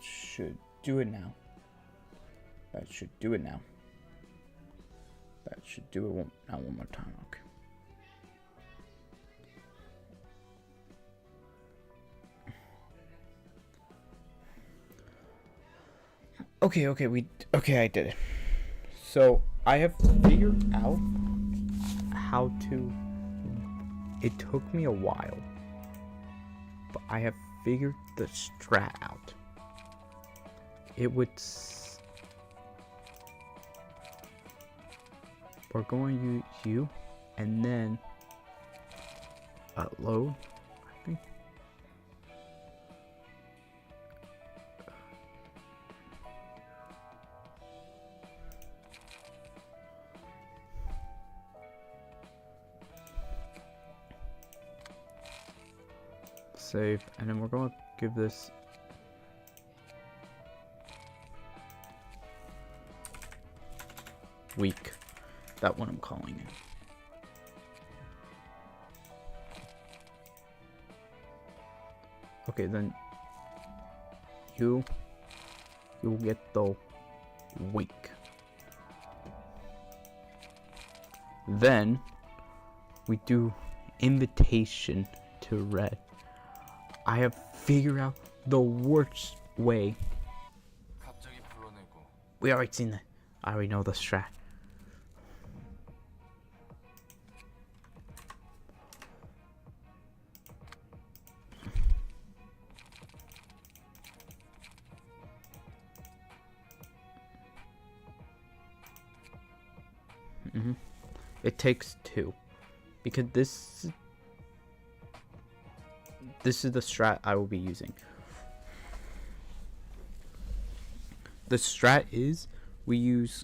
should do it now. That should do it now. That should do it one more time. Okay. Okay, I did it. So I have figured out how to. It took me a while, but I have figured the strat out. It would. We're going to use you, and then load. I think. Save, and then we're going to give this week. That one I'm calling it. Okay, then you'll get the week. Then we do invitation to red. I have figured out the worst way. We already seen that. I already know the strat. It takes two, because this is the strat I will be using. The strat is we use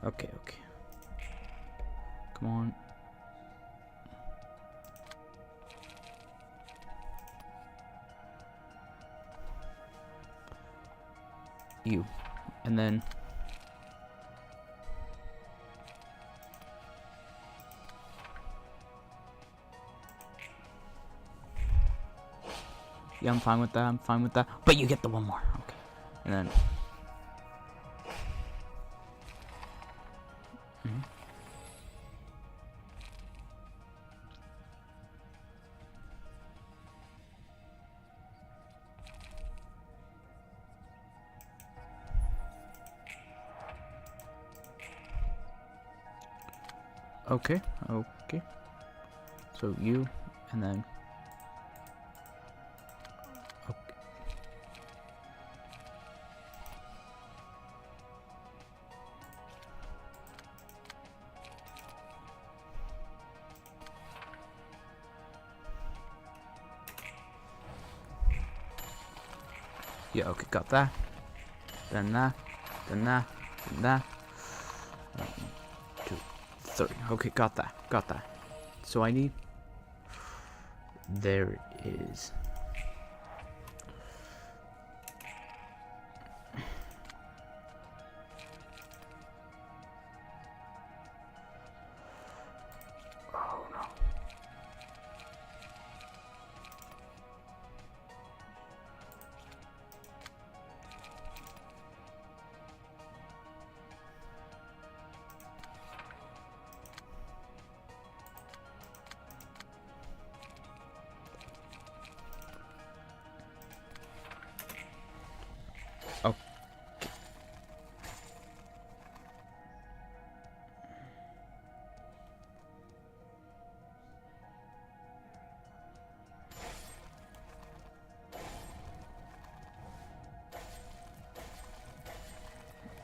okay. Come on. You, and then yeah, I'm fine with that. But you get the one more, okay? And then okay. So you, and then yeah, okay, got that. Then that. 1, 2, 3. Okay, got that. So I need. There it is. Oh no.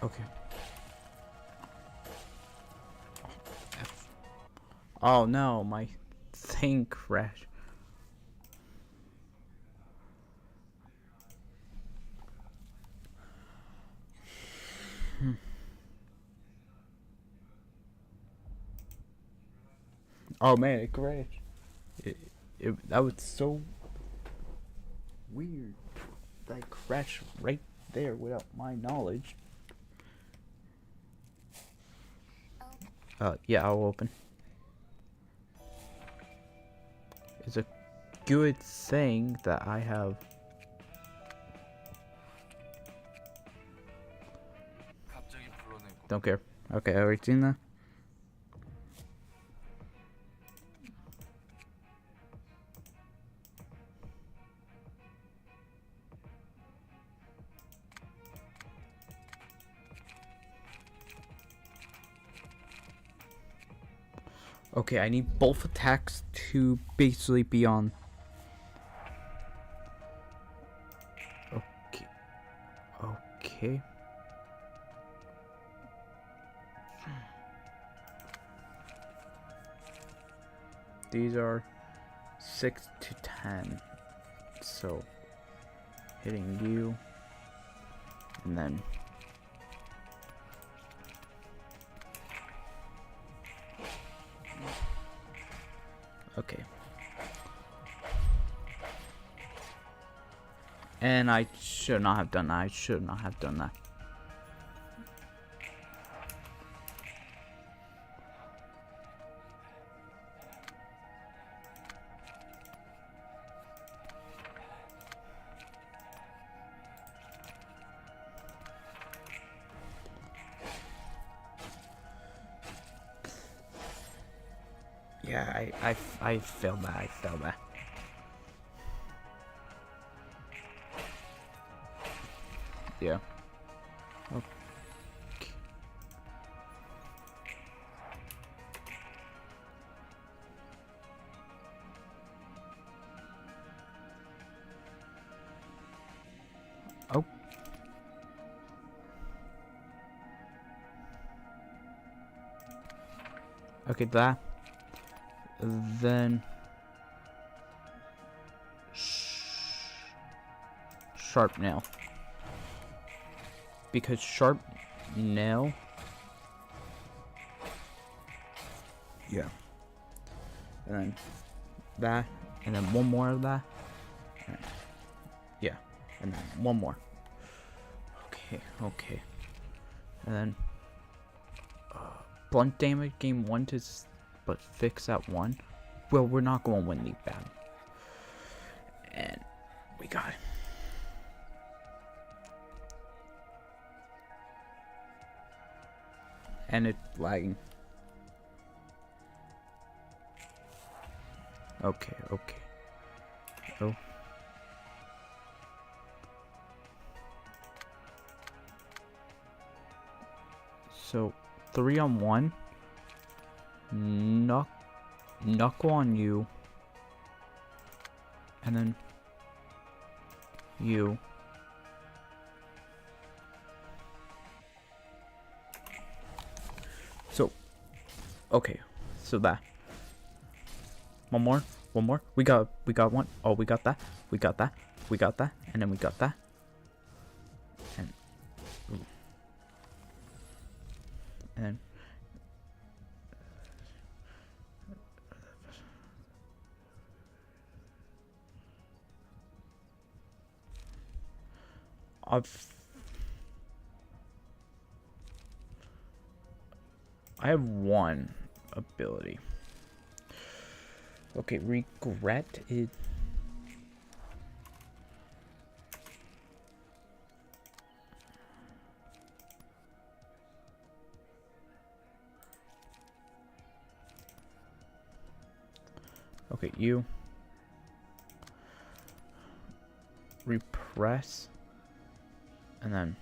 Okay. Oh no, my thing crashed. Oh man, it crashed. That was so weird. That crashed right there without my knowledge. Yeah, I'll open. It's a good thing that I have. Don't care. Okay, I already seen that. Okay, I need both attacks to basically be on. Okay. Okay. These are 6 to 10. So, hitting you. And then. Okay. And I should not have done that. I should not have done that. Yeah, I failed that. I failed that. Yeah. Okay. Oh. Okay, that. Then. Sharp nail. Because sharp nail. Yeah. And then that. And then one more of that. Yeah. And then one more. Okay, okay. And then. Blunt damage game 1 to. But fix that 1. Well, we're not going to win the battle. And we got it. And it's lagging. Okay, okay. Oh. So, 3-on-1. Knuckle on you. And then you. So, okay. So that. One more. One more. We got one. Oh, we got that. We got that. We got that. And then we got that. And then I have one ability. Okay, regret is. Okay, you repress and then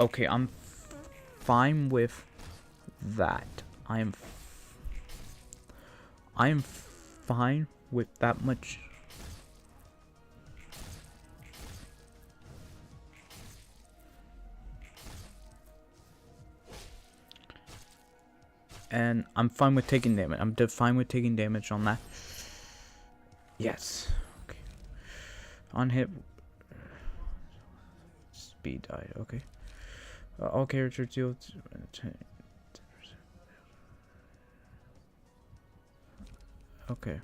okay, I'm fine with that. I'm fine with that much. And I'm fine with taking damage. I'm fine with taking damage on that. Yes. Okay. On hit. Speed died. Okay. All characters deal. Okay.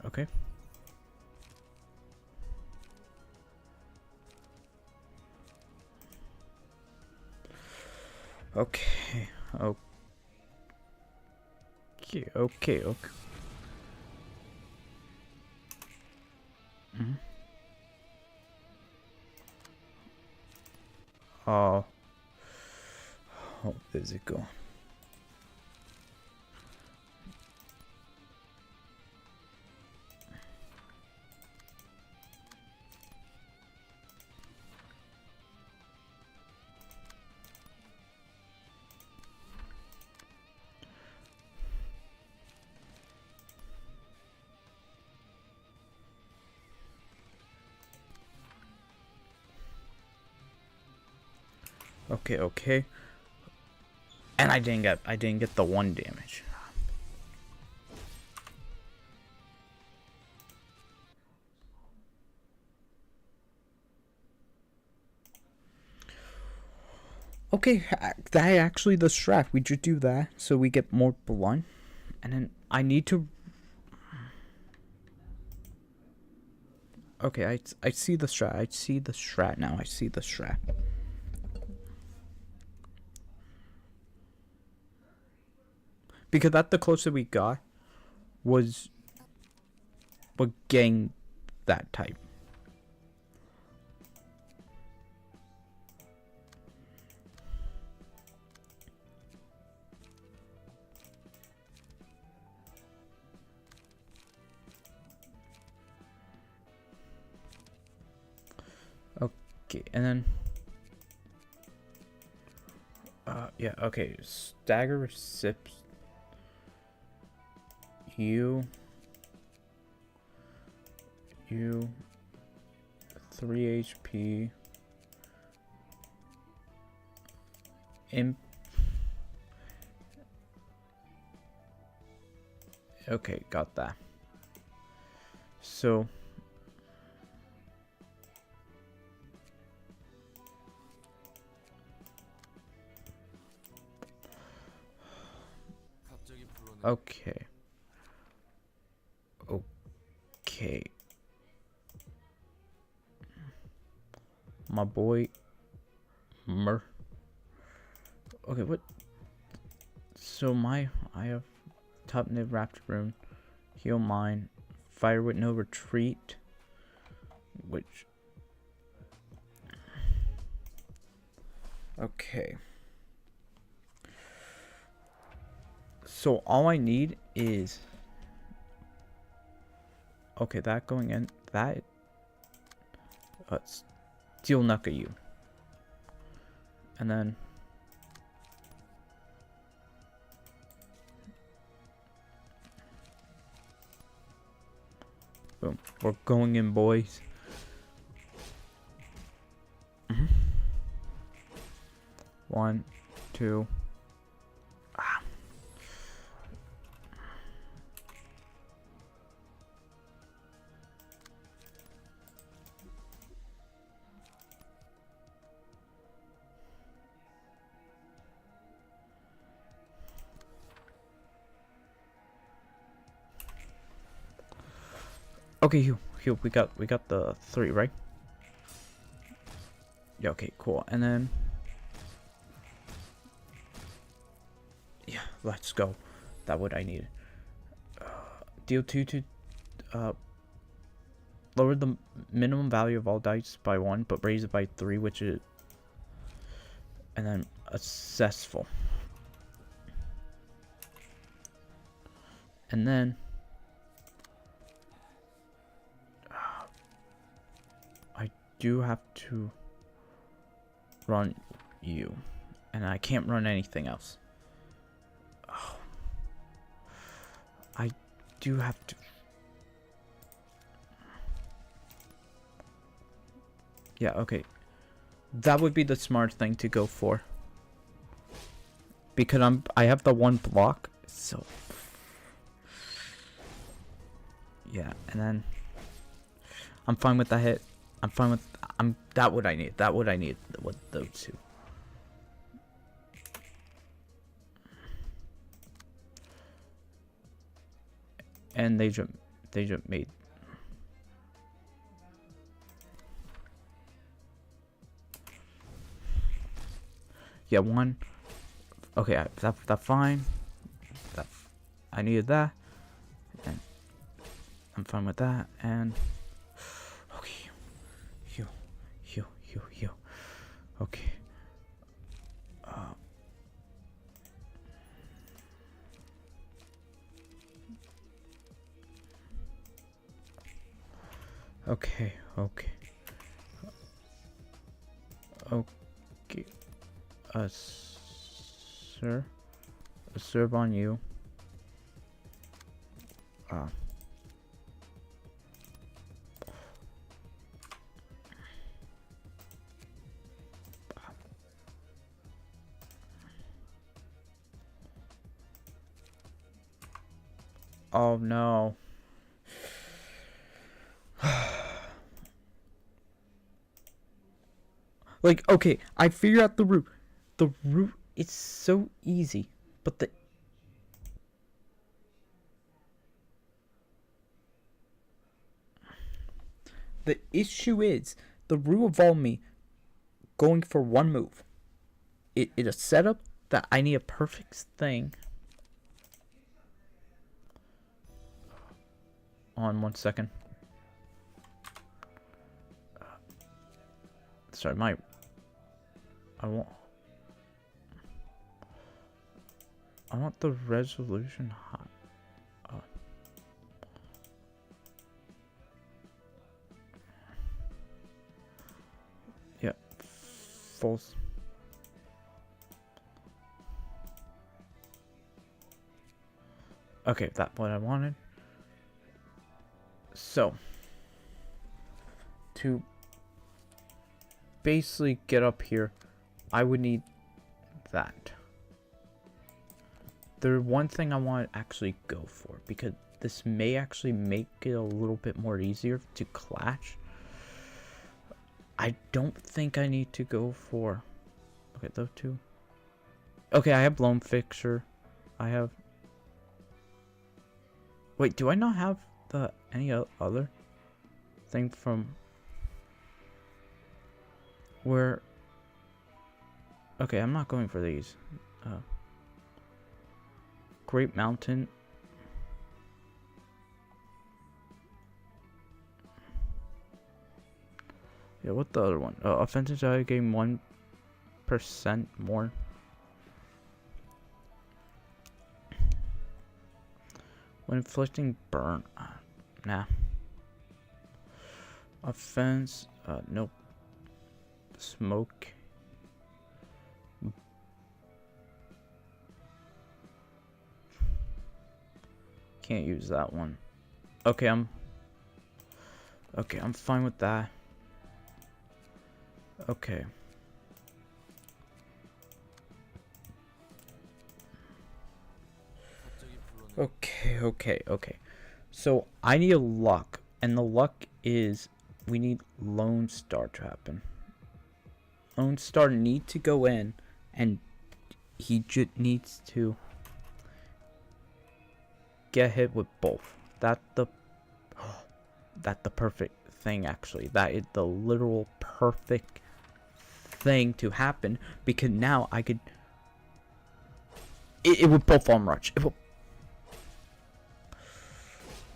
Okay. Okay. Okay. Mhm. Oh, where's it going? Okay. And I didn't get the 1 damage. Okay, that actually the strat. We just do that so we get more blunt. And then I need to. Okay, I see the strat. I see the strat now. I see the strat. Because that the closer we got was getting that type. Okay, and then yeah, okay. Stagger sips. You 3 HP. Imp. Okay, got that. So okay. Okay. My boy Mer. Okay, what? So I have top nib raptor rune, heal mine, fire with no retreat, which okay. So all I need is okay, that going in, that steel knuckle you. And then boom. We're going in, boys. Mm-hmm. 1, 2. Okay, Hugh, we got the 3, right? Yeah, okay, cool. And then yeah, let's go. That's what I need. Deal 2 to lower the minimum value of all dice by 1, but raise it by 3, which is, and then a successful. And then I do have to run you, and I can't run anything else. Oh. I do have to. Yeah, okay. That would be the smart thing to go for. Because I have the 1 block, so yeah, and then I'm fine with the hit. I'm fine with that what I need. That what I need with those 2. And they just made. Yeah, 1 Okay, that's fine. That I needed that, and I'm fine with that. And okay, heal. Okay. Okay. Okay. Sir. A serve on you. Oh no. Like, okay, I figured out the route. The route is so easy, but the issue is the route involved me going for one move. It is a setup that I need a perfect thing. On 1 second. Sorry, I want the resolution high. Yeah, false. Okay, that's what I wanted. So, to basically get up here, I would need that. There's one thing I want to actually go for, because this may actually make it a little bit more easier to clash. I don't think I need to go for... Okay, those two. Okay, I have blown fixture. I have... Wait, do I not have the any other thing from where... Okay, I'm not going for these. Great Mountain. Yeah, what the other one? Offensive side gain 1% more. When inflicting burn. Nah. Offense. Nope. Smoke. Can't use that one. Okay, I'm fine with that. Okay. Okay. So I need a luck, and the luck is we need Lone Star to happen. Lone Star needs to go in, and he just needs to get hit with both. That's the perfect thing, actually. That is the literal perfect thing to happen, because now I could... It would both arm rush. It will...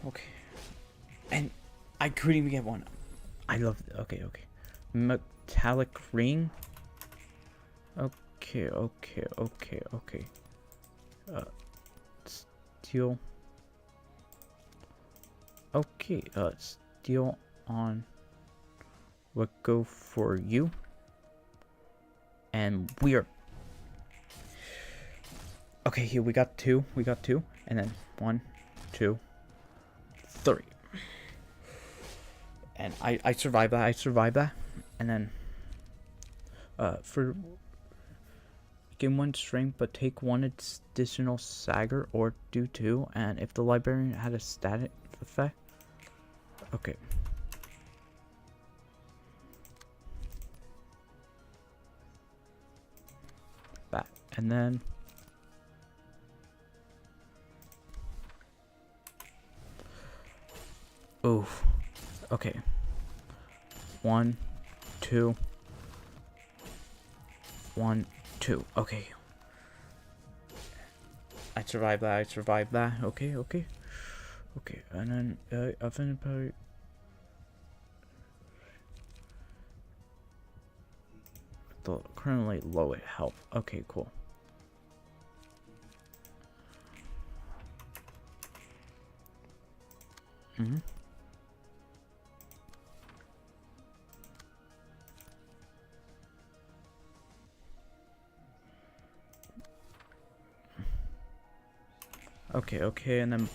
Okay. And I couldn't even get one. I love it. Okay. Metallic ring. Okay. Steel. Okay, steel on. We'll go for you. And we're... Okay, here we got two. And then 1, 2, 3. And I survived that. And then for gain 1 strength, but take 1 additional Sagger, or do 2. And if the librarian had a static effect. Okay. That. And then oof. Okay. 1, 2. 1, 2. Okay. I survived that. I survived that. Okay, okay. Okay, and then oven probably. Currently low at health. Okay, cool. Okay, okay, and then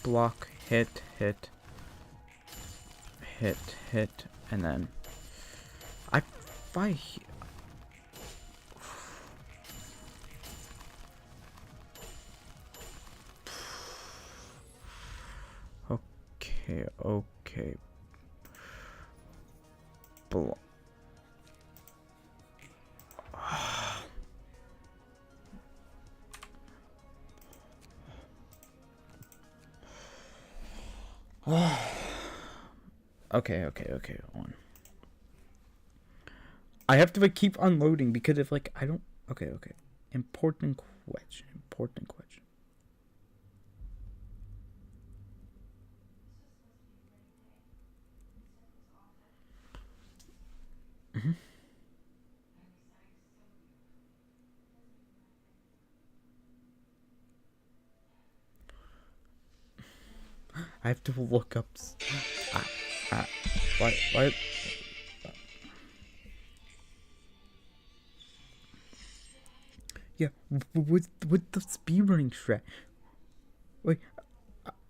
block, hit, and then if I okay, okay, block. Okay, one. I have to like, keep unloading because if like I don't. Okay, okay. Important question. Important question. I have to look up. What? Yeah, with the speedrunning strat. Wait,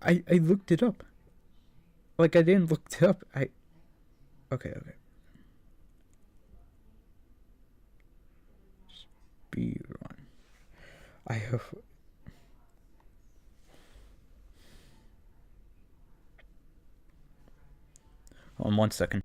I looked it up. Like I didn't look it up. Okay. Speedrun. I have. Hold on 1 second.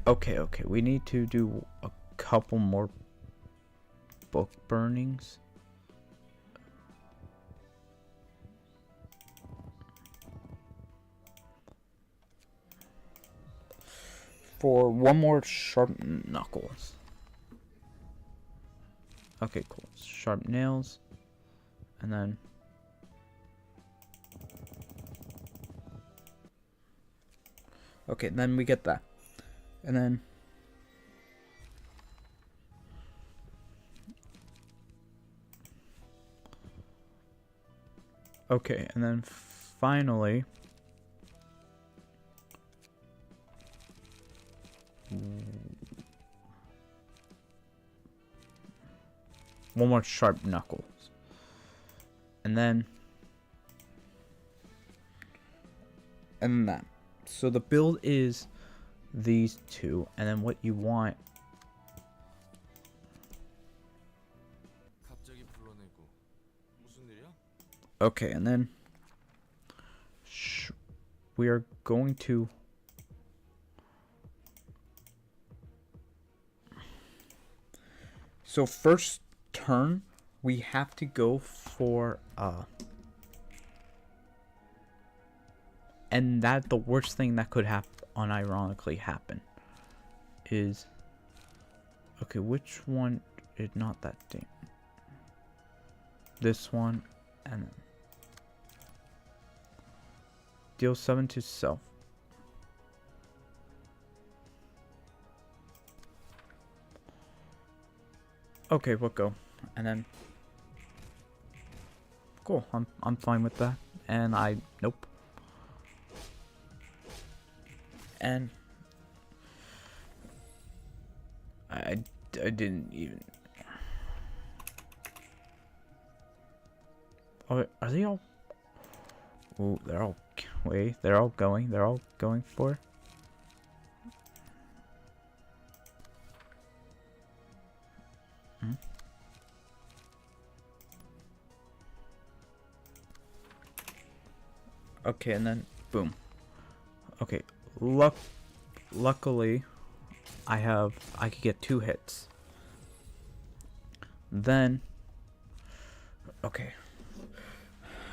Okay, we need to do a couple more book burnings. For one more sharp knuckles. Okay, cool. Sharp nails. And then... Okay, then we get that. And then... Okay, and then finally... one more sharp knuckles. And then that. So the build is these two, and then what you want. Okay, and then we are going to so first turn we have to go for and that the worst thing that could unironically happen is, okay, which one is not that thing? This one, and then deal 7 to self. Okay, we'll go, and then cool. I'm fine with that, and nope. And I didn't even. Oh, are they all? Oh, they're all. Wait, they're all going. They're all going for. Okay, and then boom. Okay, luckily, I could get 2 hits. Then, okay,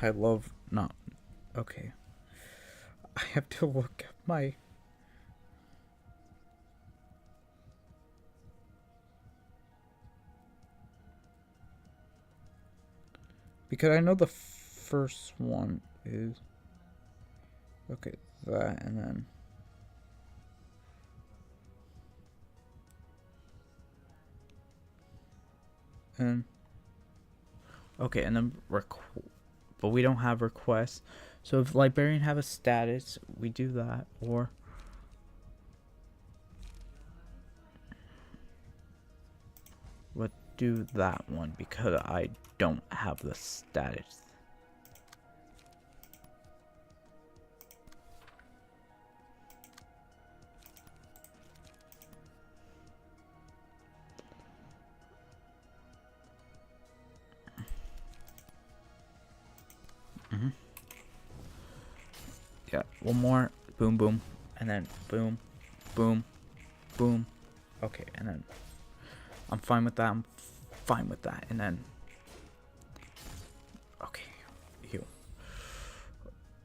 I love not. Okay, I have to look at my. Because I know the first one is. Okay, that, and then. And. Okay, and then but we don't have requests. So if librarian have a status, we do that, or. What do that one, because I don't have the status. Yeah, one more, boom, boom, and then boom, boom, boom. Okay, and then I'm fine with that. I'm fine with that, and then okay, heal.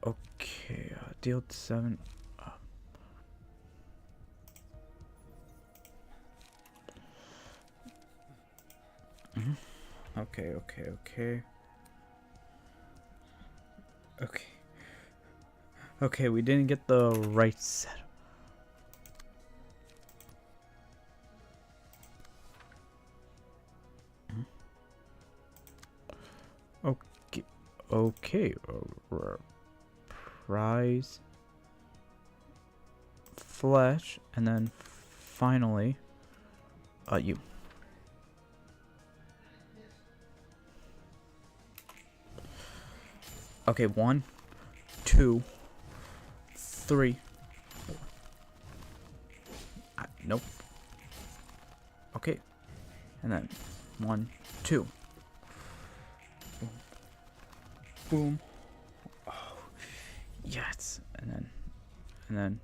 Okay, deal 7. Okay. Okay, we didn't get the right set. Okay. Prize. Flesh, and then finally, you. Okay, 1, 2, 3, 4. Nope. Okay, and then 1, 2. Boom. Boom. Oh, yes, and then.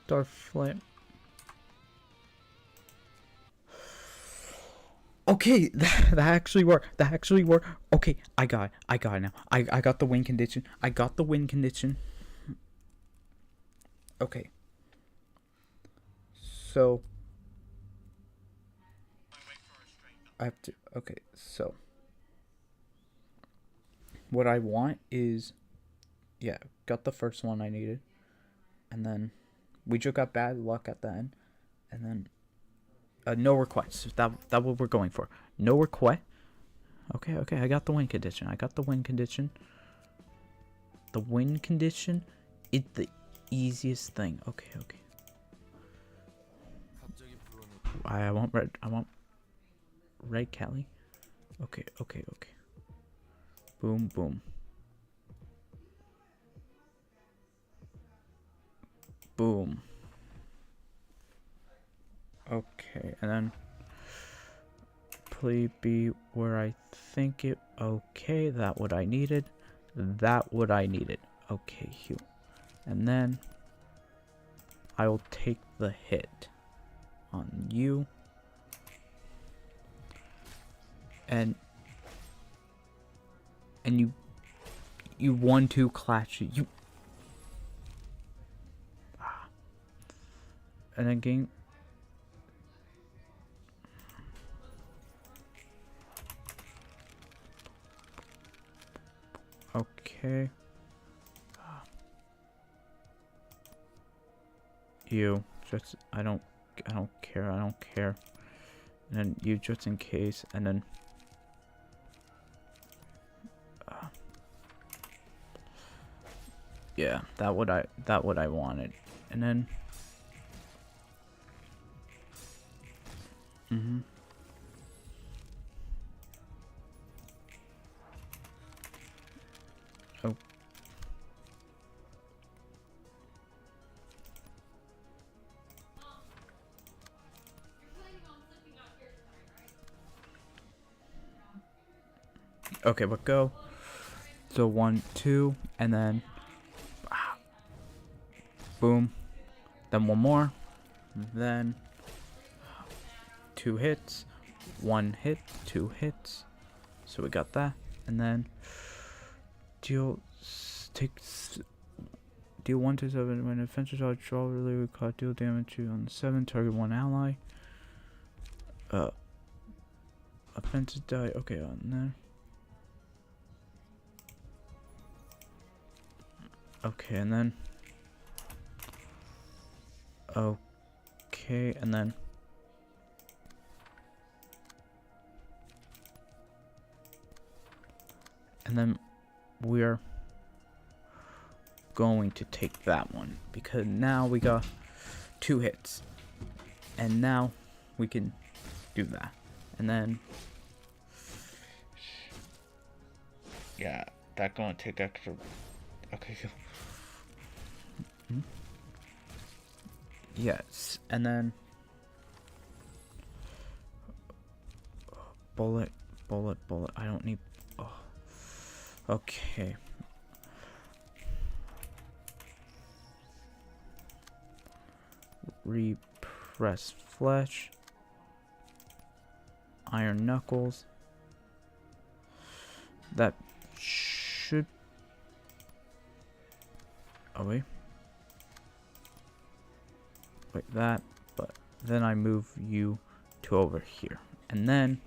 Dark flame. Okay, that actually worked. That actually worked. Okay, I got it. I got it now. I got the win condition. I got the win condition. Okay. So I have to. Okay, so what I want is, yeah, got the first one I needed, and then we just got bad luck at the end, and then no requests. That what we're going for. No request. Okay, okay. I got the win condition. I got the win condition. The win condition is the easiest thing. Okay, okay. I want red. I want red, Kelly. Okay, okay, okay. Boom, boom. Boom. Okay, and then please be where I think it. Okay, that what I needed. That what I needed. Okay, Hugh. And then I will take the hit on you. And you 1-2 clash you. And then game. Okay. You just I don't care. I don't care. And then you just in case, and then yeah, that what I wanted. And then oh. Okay, but go. So 1, 2, and then boom. Then one more. Then 2 hits. 1 hit, 2 hits. So we got that. And then deal 1 to 7 when offensive charge draw related cause deal damage to on 7 target 1 ally. Offensive die. Okay, on there. Okay, and then okay, and then we're going to take that one because now we got 2 hits, and now we can do that. And then yeah, that's gonna take extra. Okay. Yes, and then bullet. I don't need. Oh. Okay. Repress flesh. Iron knuckles. That should. Oh wait. Like that, but then I move you to over here, and then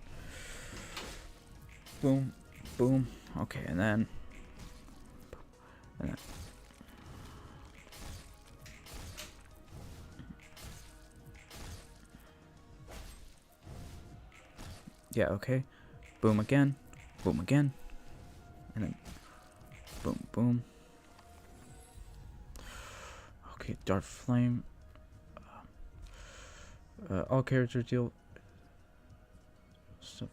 boom, boom. Okay, and then yeah, okay, boom again, and then boom, boom. Okay, dark flame. All characters deal stuff.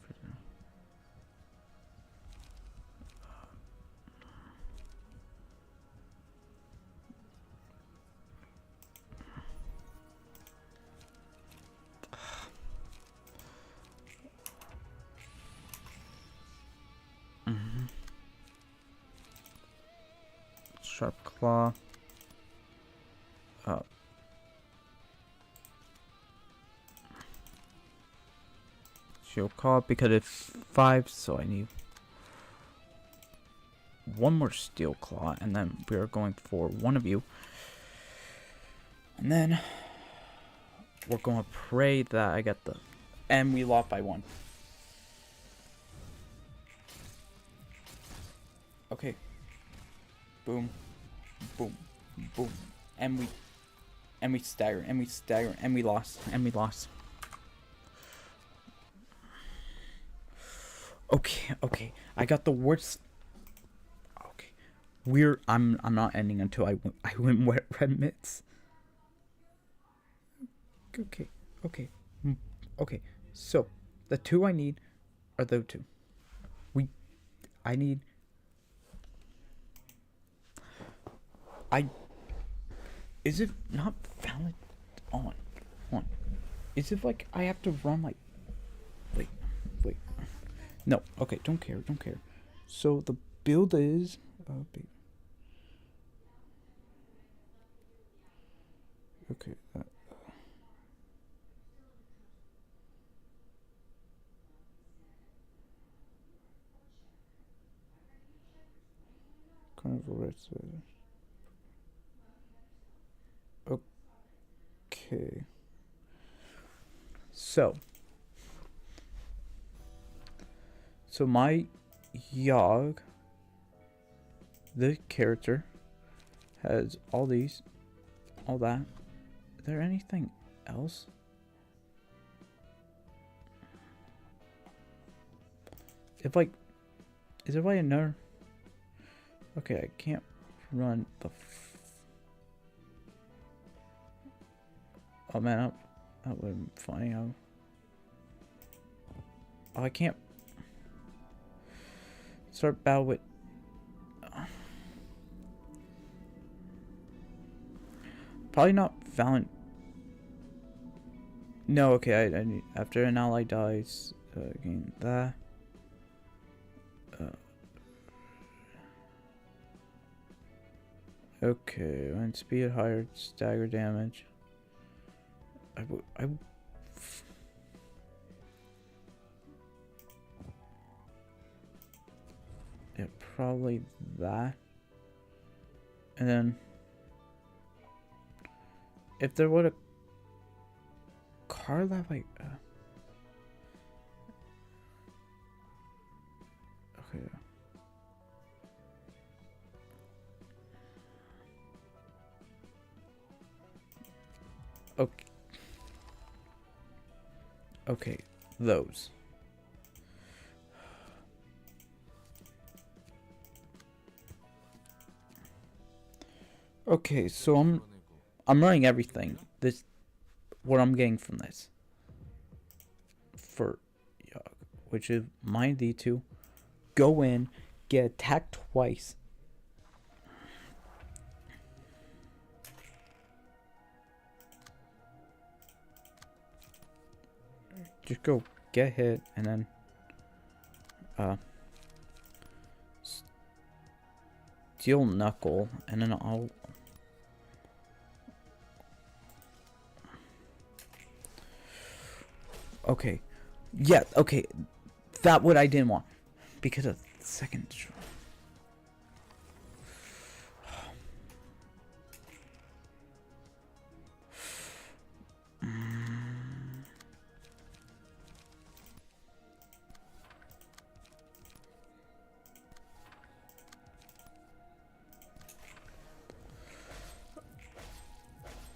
Sharp Claw. Shield Claw because it's 5, so I need one more Steel Claw, and then we are going for one of you. And then we're going to pray that I get the... And we lost by 1. Okay. Boom. Boom. Boom. And we stagger. And we stagger. And we lost. And we lost. Okay. Okay. I got the worst... Okay. I'm not ending until I win red mitts. Okay. Okay. Okay. So, the 2 I need are those 2. I need... Is it not valid? On. Is it like I have to run like... Wait. No. Okay, don't care. So, the build is... Okay, Carnival Red Sweater. Okay. So my Yogg, the character, has all these, all that. Is there anything else? Is there like another? Okay, I can't run the... Oh man, that would have been funny. Oh, I can't start battle with... Probably not Valiant. No, okay, I need... After an ally dies, gain that. Okay, when speed higher, stagger damage. Yeah, probably that. And then if there were a car that like okay. Okay, those. Okay, so I'm running everything. This what I'm getting from this. For Yogg, which is my D2. Go in, get attacked twice. Just go get hit and then Steel Knuckle, and then I'll... Okay. Yeah, okay. That what I didn't want. Because of the second...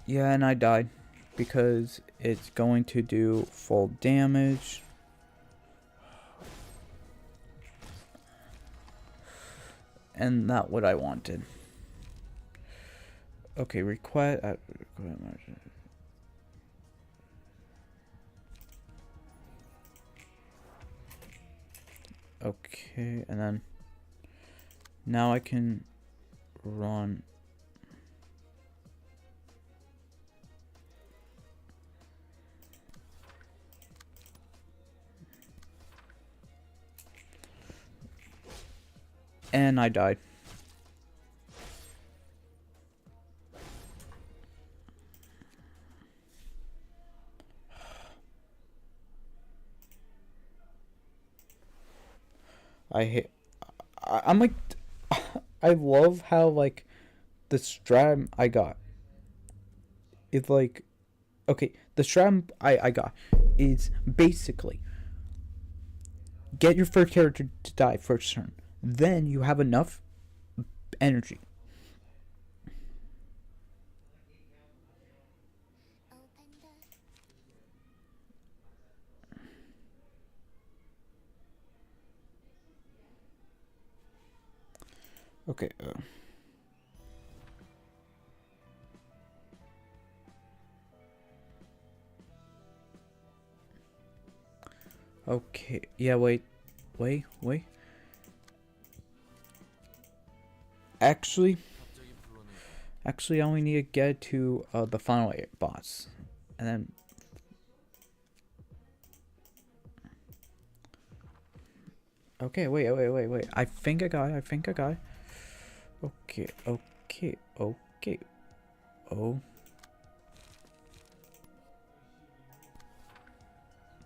Yeah, and I died because it's going to do full damage. And not what I wanted. Okay, request. Okay, and then now I can run. And I died. I hate. I'm like, I love how like the strat I got. It's like, okay, the strat I got is basically get your first character to die first turn. Then you have enough energy. Okay. Okay. Yeah. Wait. Actually, I only need to get to the final boss, and then. Okay. Wait. I think I got it. Okay. Oh.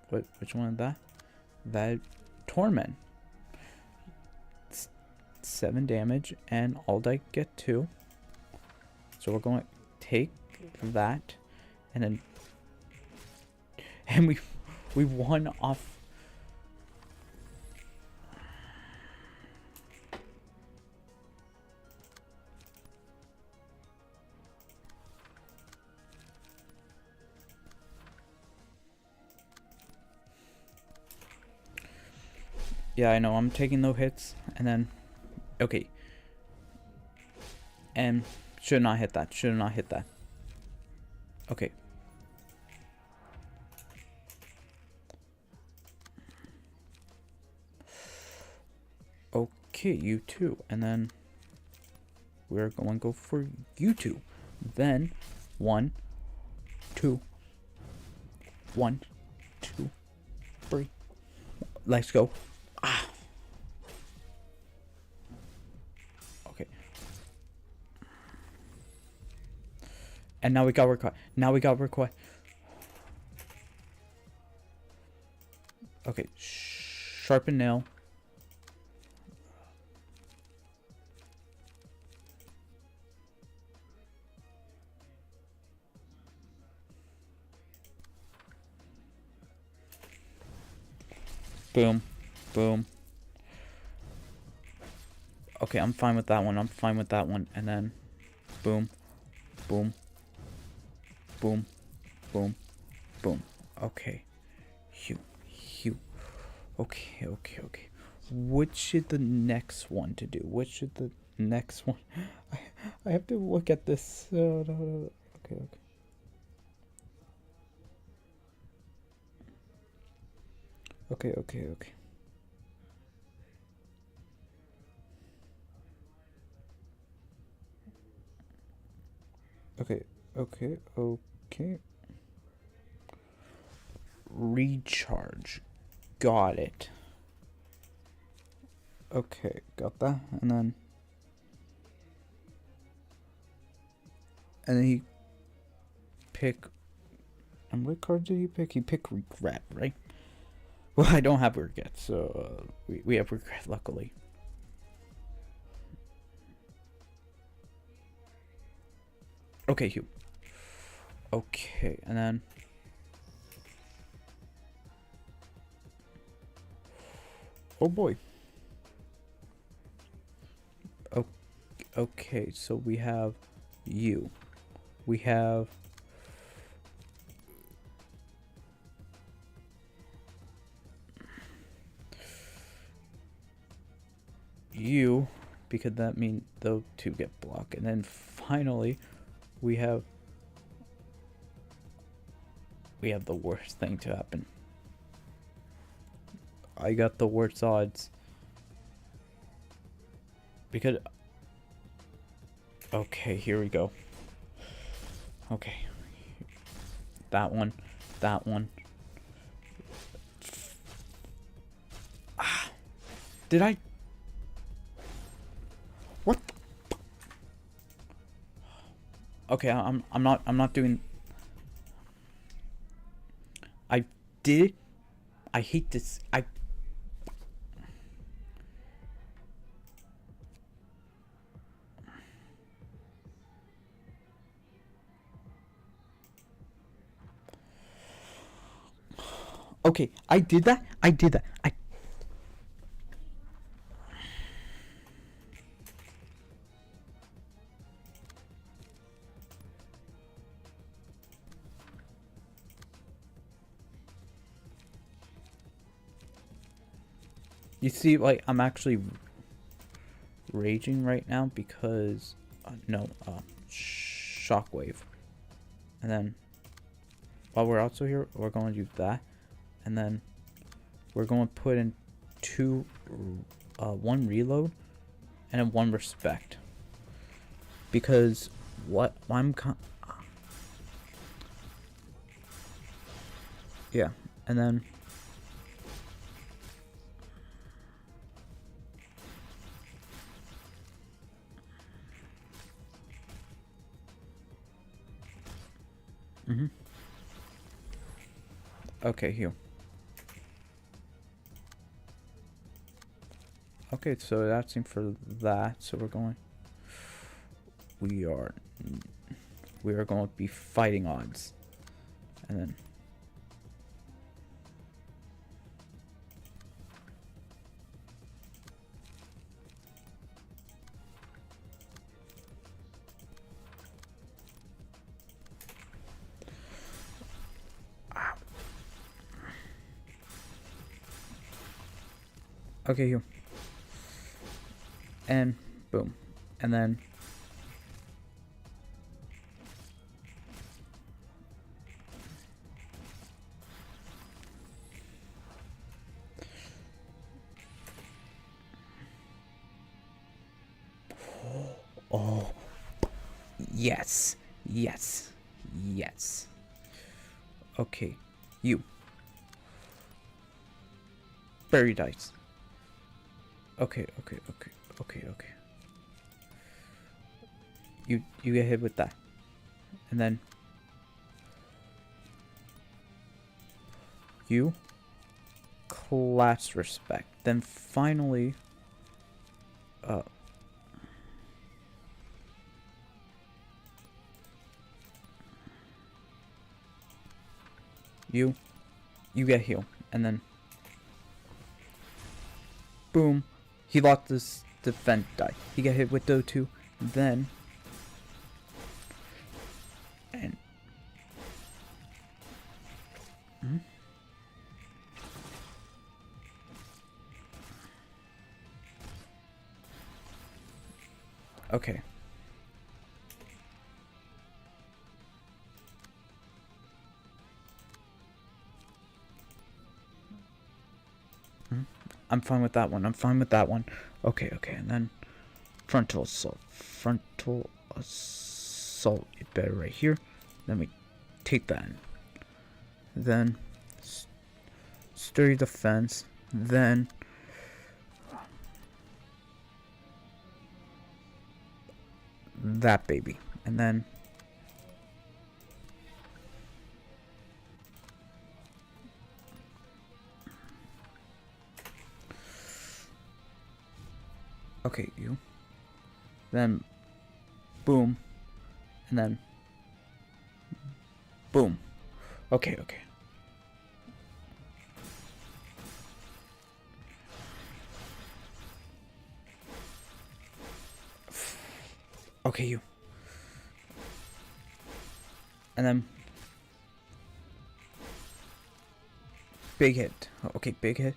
What? Which one is that? That torment. 7 damage, and all I get 2. So we're going to take that, and then, and we won off. Yeah, I know. I'm taking no hits, and then, okay. And should not hit that. Okay. Okay, you too. And then we're going to go for you two. Then 1, 2, 1, 2, 3. Let's go. Ah. Okay. And now we got required. Okay. Sharpen nail. Boom. Okay, I'm fine with that one. And then boom. Okay. Hew. Okay. Which is the next one to do? I have to look at this. No. Okay. Okay. Recharge. Got it. Okay, got that. And then he pick. And what card did he pick? He picked regret, right? Well, I don't have regret, so we have regret, luckily. Okay, Hugh. Okay, and then. Oh boy. Okay, so we have you. We have you, because that means those two get blocked. And then finally, we have the worst thing to happen. I got the worst odds. Because... Okay, here we go. Okay. That one. Ah. Did I... What the... Okay, I'm not doing... I did... I hate this... Okay, I did that. I did that. You see, like, I'm actually raging right now because no, shockwave. And then while we're also here, we're going to do that, and then we're going to put in one reload and then one respect, because what yeah, and then okay, here. Okay, so that's it for that. So we are going to be fighting odds, and then okay, here. And boom. And then oh, yes. Yes. Yes. Okay. You. Berry dice. Okay. You get hit with that. And then you class respect. Then finally you get heal, and then boom, he lost this defense die. He got hit with those two, then and okay. I'm fine with that one. Okay, and then frontal assault. You better right here. Let me take that in. Then sturdy defense. Then that baby. And then okay, you. Then boom. And then boom. Okay. Okay, you. And then big hit. Okay, big hit.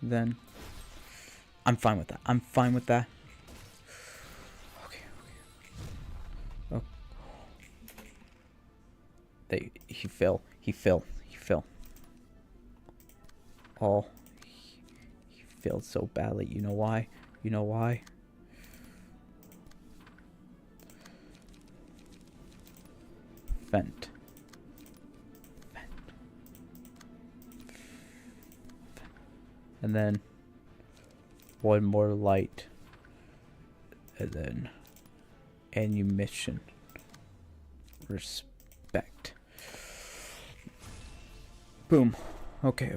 Then I'm fine with that. Okay. Oh. He fell. Oh, he failed so badly. You know why? Vent. And then one more light. And then ammunition. Respect. Boom. Okay.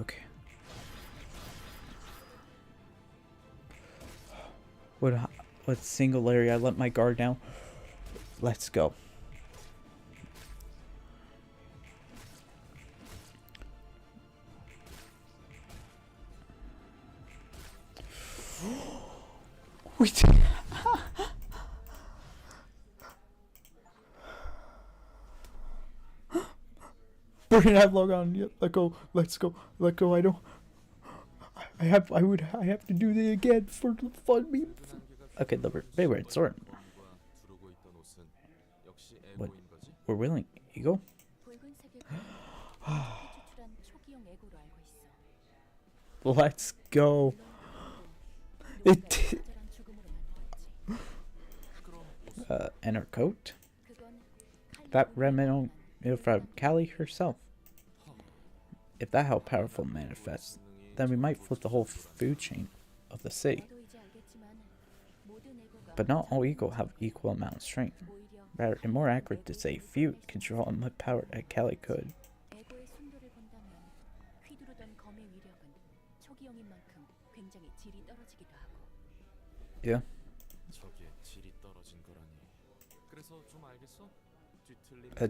What single area? I let my guard down. Let's go. We did. Bring that log on. Yeah, let go. Let's go. Let go. I don't. I have to do this again for the fun me. Okay, the favorite sword. What? We're willing. Eagle? Let's go. It. And her coat. That remnant from Callie herself. If that how powerful manifests, then we might flip the whole food chain of the city. But not all eagle have equal amount of strength. Rather, it's more accurate to say few can draw as much power as Callie could. Yeah.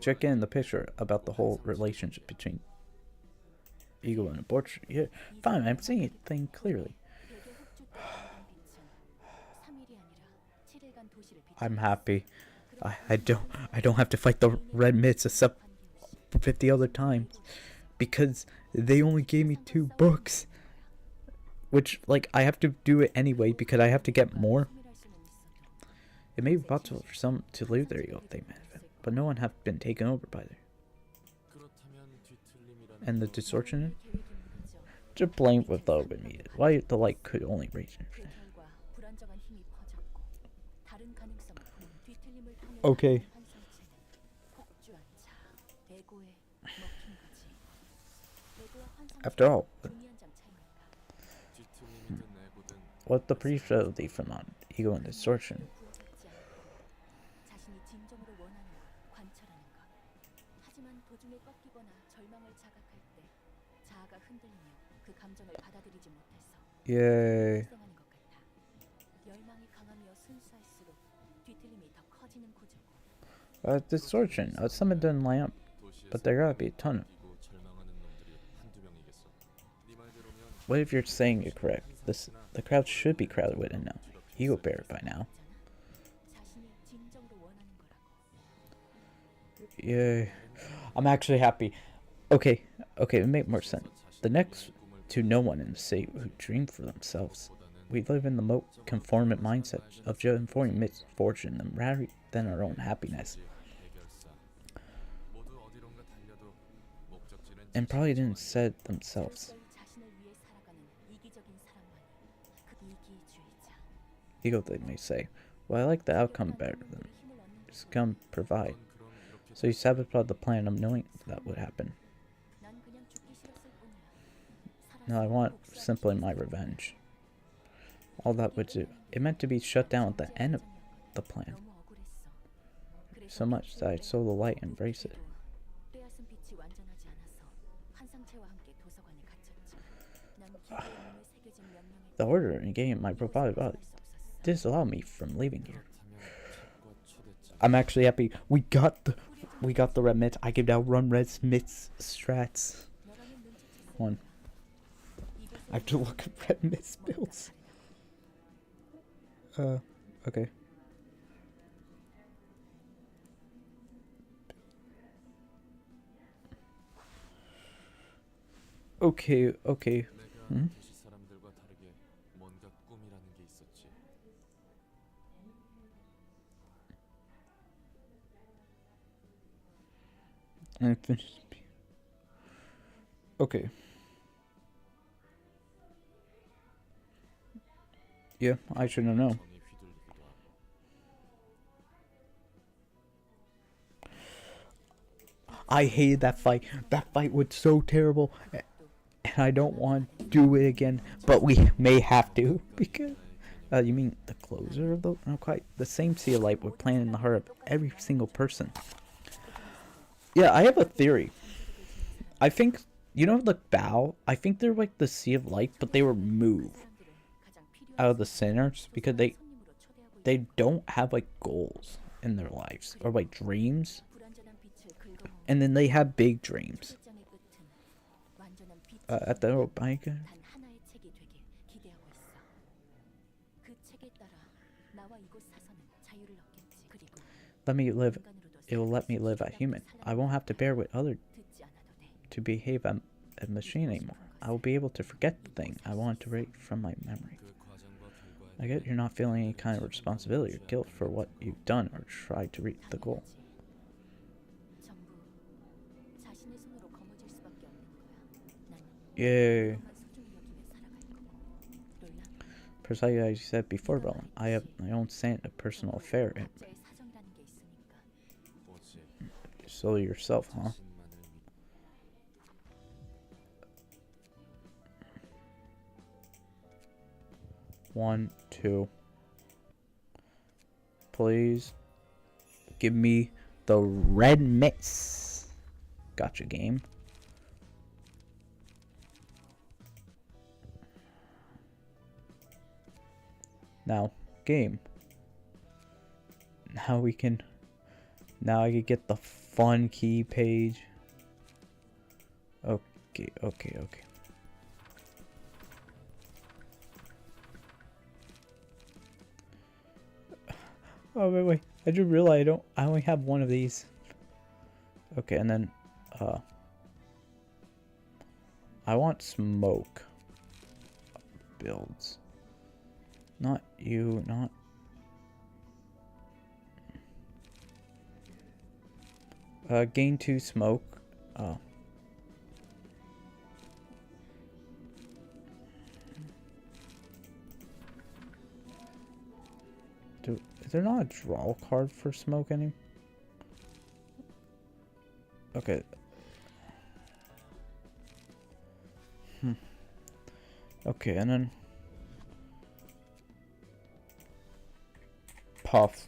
Check in the picture about the whole relationship between eagle and a portrait. Yeah, fine. I'm seeing thing clearly. I'm happy. I don't have to fight the red mitts except for 50 other times because they only gave me 2 books, which like I have to do it anyway because I have to get more. It may be possible for some to live there, they manifest, but no one have been taken over by there. And the distortion? Just blame with the immediate. Why the light could only reach it. Okay. After all, what the pre-strategy from on ego and distortion? Yay. Distortion. Some of them line up, but there gotta be a ton of. What if you're saying it correct? The crowd should be crowded with it now. Ego bear by now. Yay. I'm actually happy. Okay, it make more sense. The next to no one in the city who dream for themselves. We live in the conformant mindset of just informing misfortune rather than our own happiness. And probably didn't say it themselves. Ego, they may say, well, I like the outcome better than it's come provide. So you sabotaged the plan of knowing that would happen. Now I want simply my revenge. All that would do. It meant to be shut down at the end of the plan. So much that I saw the light and embrace it. The order in game my profile body disallow me from leaving here. I'm actually happy. We got the red mitts. I give out run red mitts strats. One. I have to look at red mitts builds. Okay. Okay. Hmm? And finish. Okay. Yeah, I shouldn't know. I hated that fight. That fight was so terrible. And I don't want to do it again. But we may have to. Because... you mean the closer of the... Not quite. The same sea of light would plant in the heart of every single person. Yeah, I have a theory. I think... You know the bow? I think they're like the sea of light, but they were moved out of the centers because they don't have like goals in their lives or like dreams, and then they have big dreams. At the bike. let me live. It will let me live as human. I won't have to bear with other to behave as a machine anymore. I will be able to forget the thing I wanted to erase from my memory. I get you're not feeling any kind of responsibility or guilt for what you've done or tried to reach the goal. Yay. Precisely as you said before, Roland, I have my own a personal affair. So yourself, huh? One, two. Please give me the red miss. Gotcha, game. Now, game. Now we can. Now I can get the fun key page. Okay. Oh wait. I just realized I only have one of these. Okay, and then I want smoke builds. Not you, not gain 2 smoke. Is there not a draw card for smoke anymore? Okay. Okay, and then puff.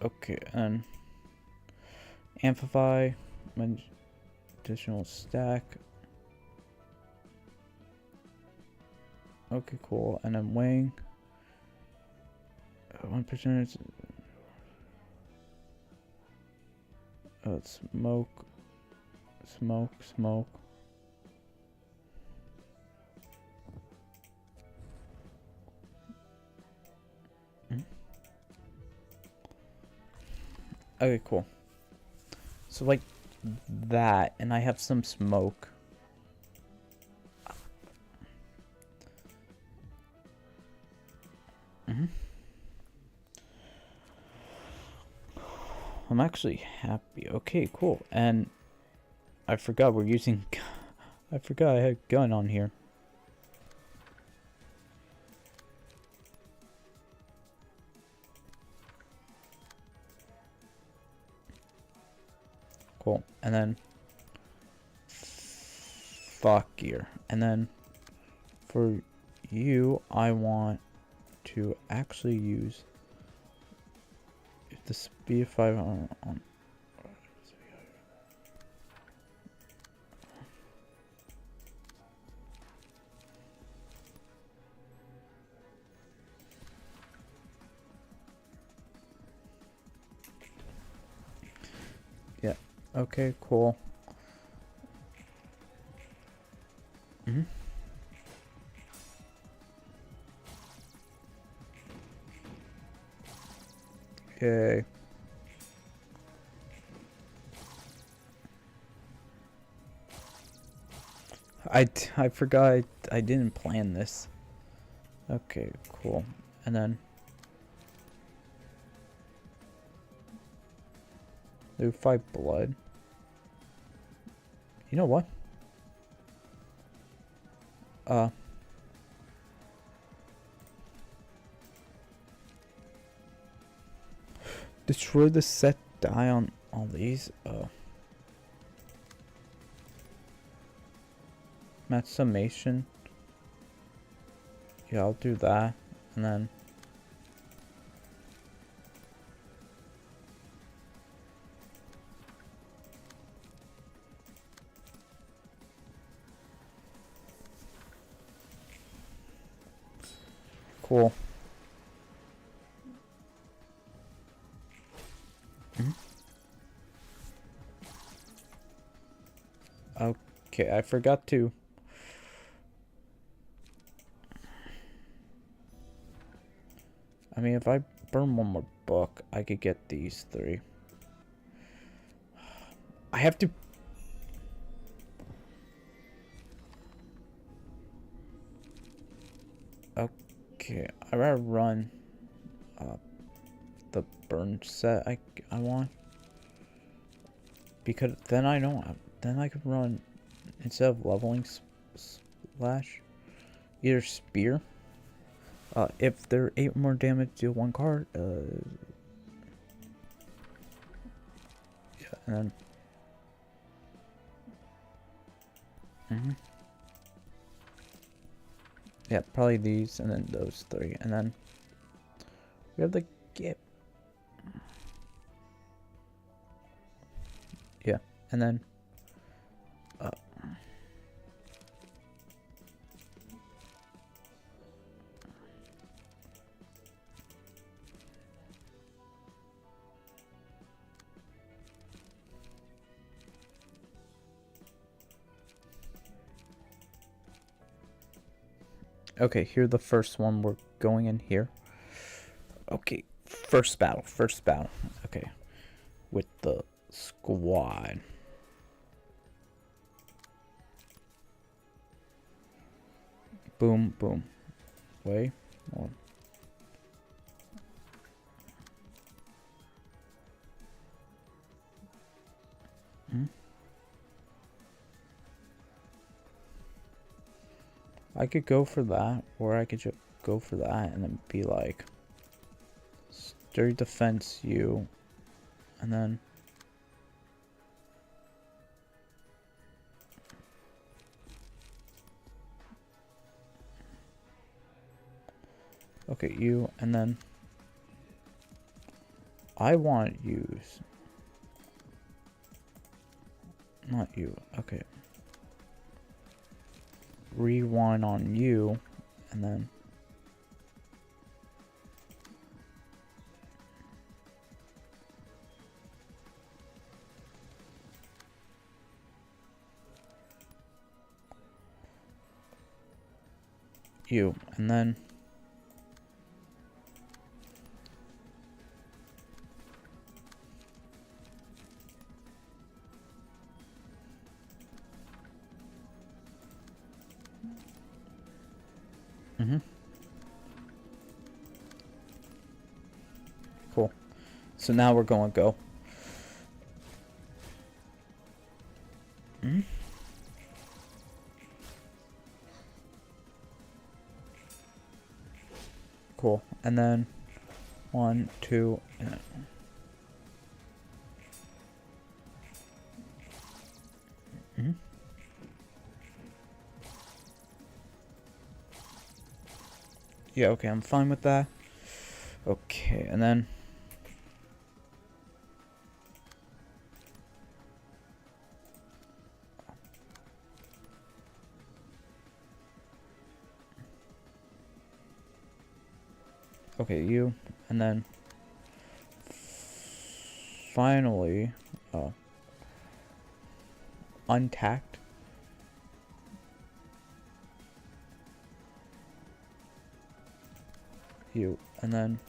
Okay, and amplify, additional stack. Okay, cool, and then wing. 1%. Smoke. Okay, cool. So like that, and I have some smoke. I'm actually happy. Okay, cool. And I forgot we're using. I forgot I had a gun on here. Cool. And then fuck gear. And then for you, I want to actually use the speed 5 on yeah. Okay, cool. Okay. I forgot I didn't plan this. Okay, cool. And then do 5 blood. You know what? Destroy the set die on all these. Match summation. Yeah, I'll do that. And then cool. Okay, I forgot to I mean, if I burn one more book, I could get these 3. I have to... Okay, I gotta run the burn set I want. Because then I don't... Then I could run, instead of leveling slash, either spear. If they're 8 more damage, deal 1 card. Yeah, and then... Yeah, probably these, and then those 3. And then we have the gip. Yeah, and then... Okay, here's the first one. We're going in here. Okay, first battle. Okay, with the squad. Boom, boom. Wait. Oh. I could go for that, or I could just go for that and then be like, sturdy defense you, and then okay, you, and then I want use, not you, okay. Rewind on you, and then you, and then cool. So now we're going to go. Cool. And then 1, 2, and yeah, okay, I'm fine with that. Okay, and then okay, you, and then finally, untacked. You, and then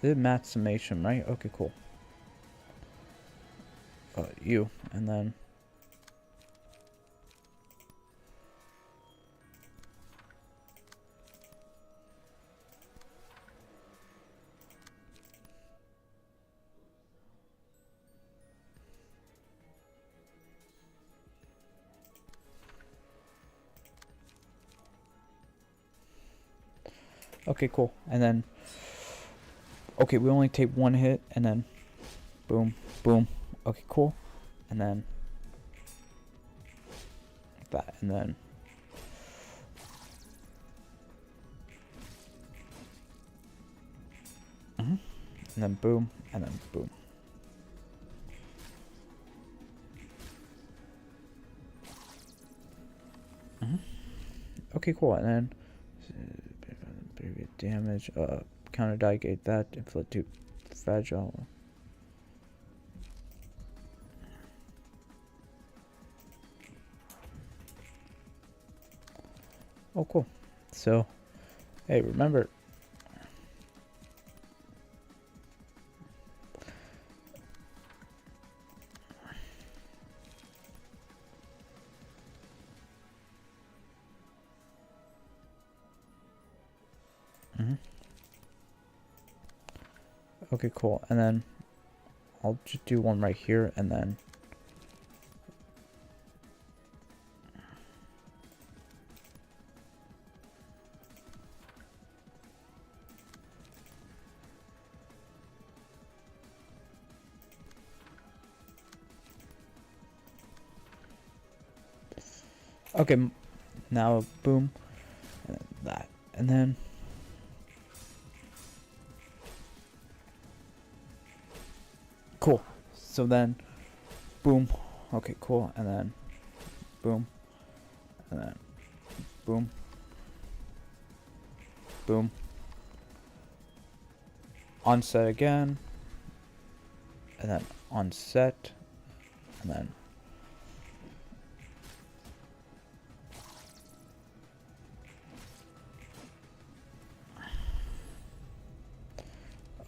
did math summation, right? Okay, cool. You, and then okay, cool. And then okay, we only take 1 hit, and then boom, boom. Okay, cool. And then that, and then and then boom, and then boom. Okay, cool. And then damage, counter diegate that, inflict 2 fragile. Oh, cool. So, hey, remember. Okay, cool. And then I'll just do one right here and then. Okay, now boom, and then that, and then cool. So then, boom. Okay, cool, and then boom, and then boom, boom. On set again, and then on set, and then.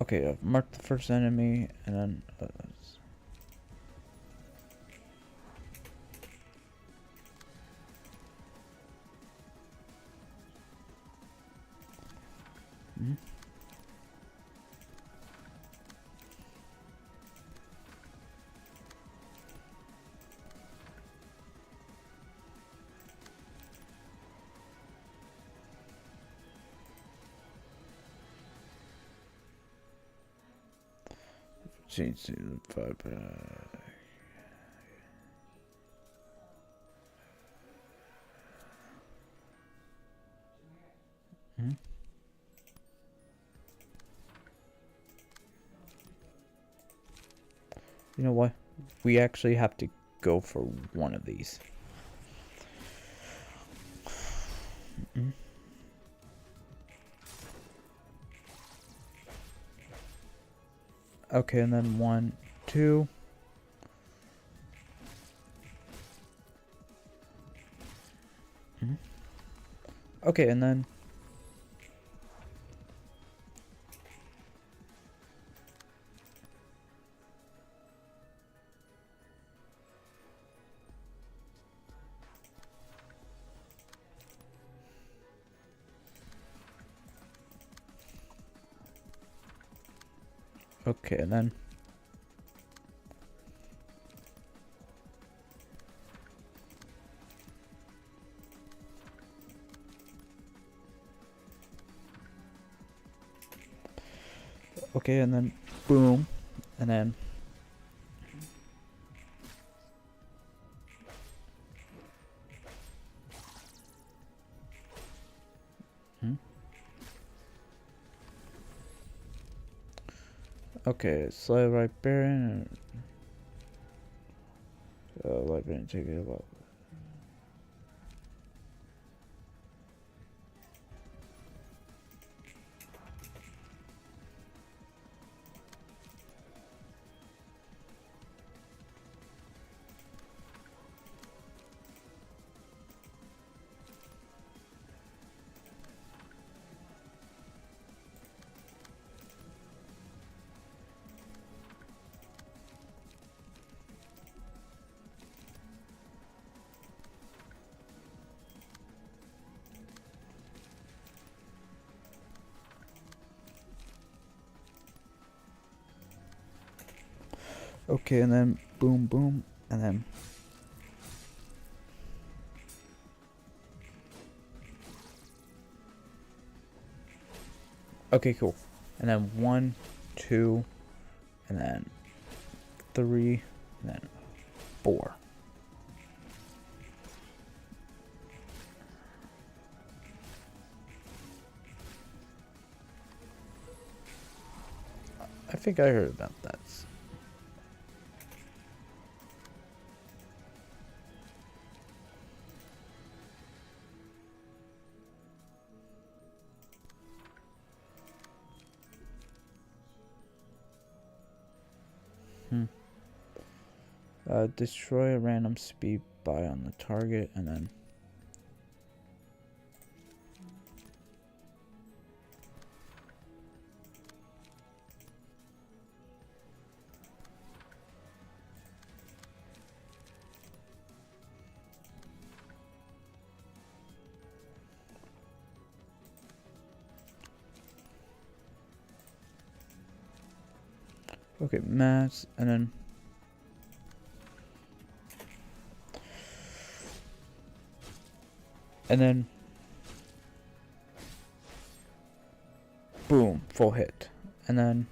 Okay, I've marked the first enemy, and then. Change to the vibe. You know what? We actually have to go for one of these. Okay, and then 1, 2. Okay, and then. Okay, and then. Okay, and then boom, and then. Okay, slide right bearing. Right bearing, take it about. Okay, and then boom, boom, and then. Okay, cool. And then 1, 2, and then 3, and then 4. I think I heard about that. Destroy a random speed buy on the target, and then. Okay, mass, and then boom, full hit, and then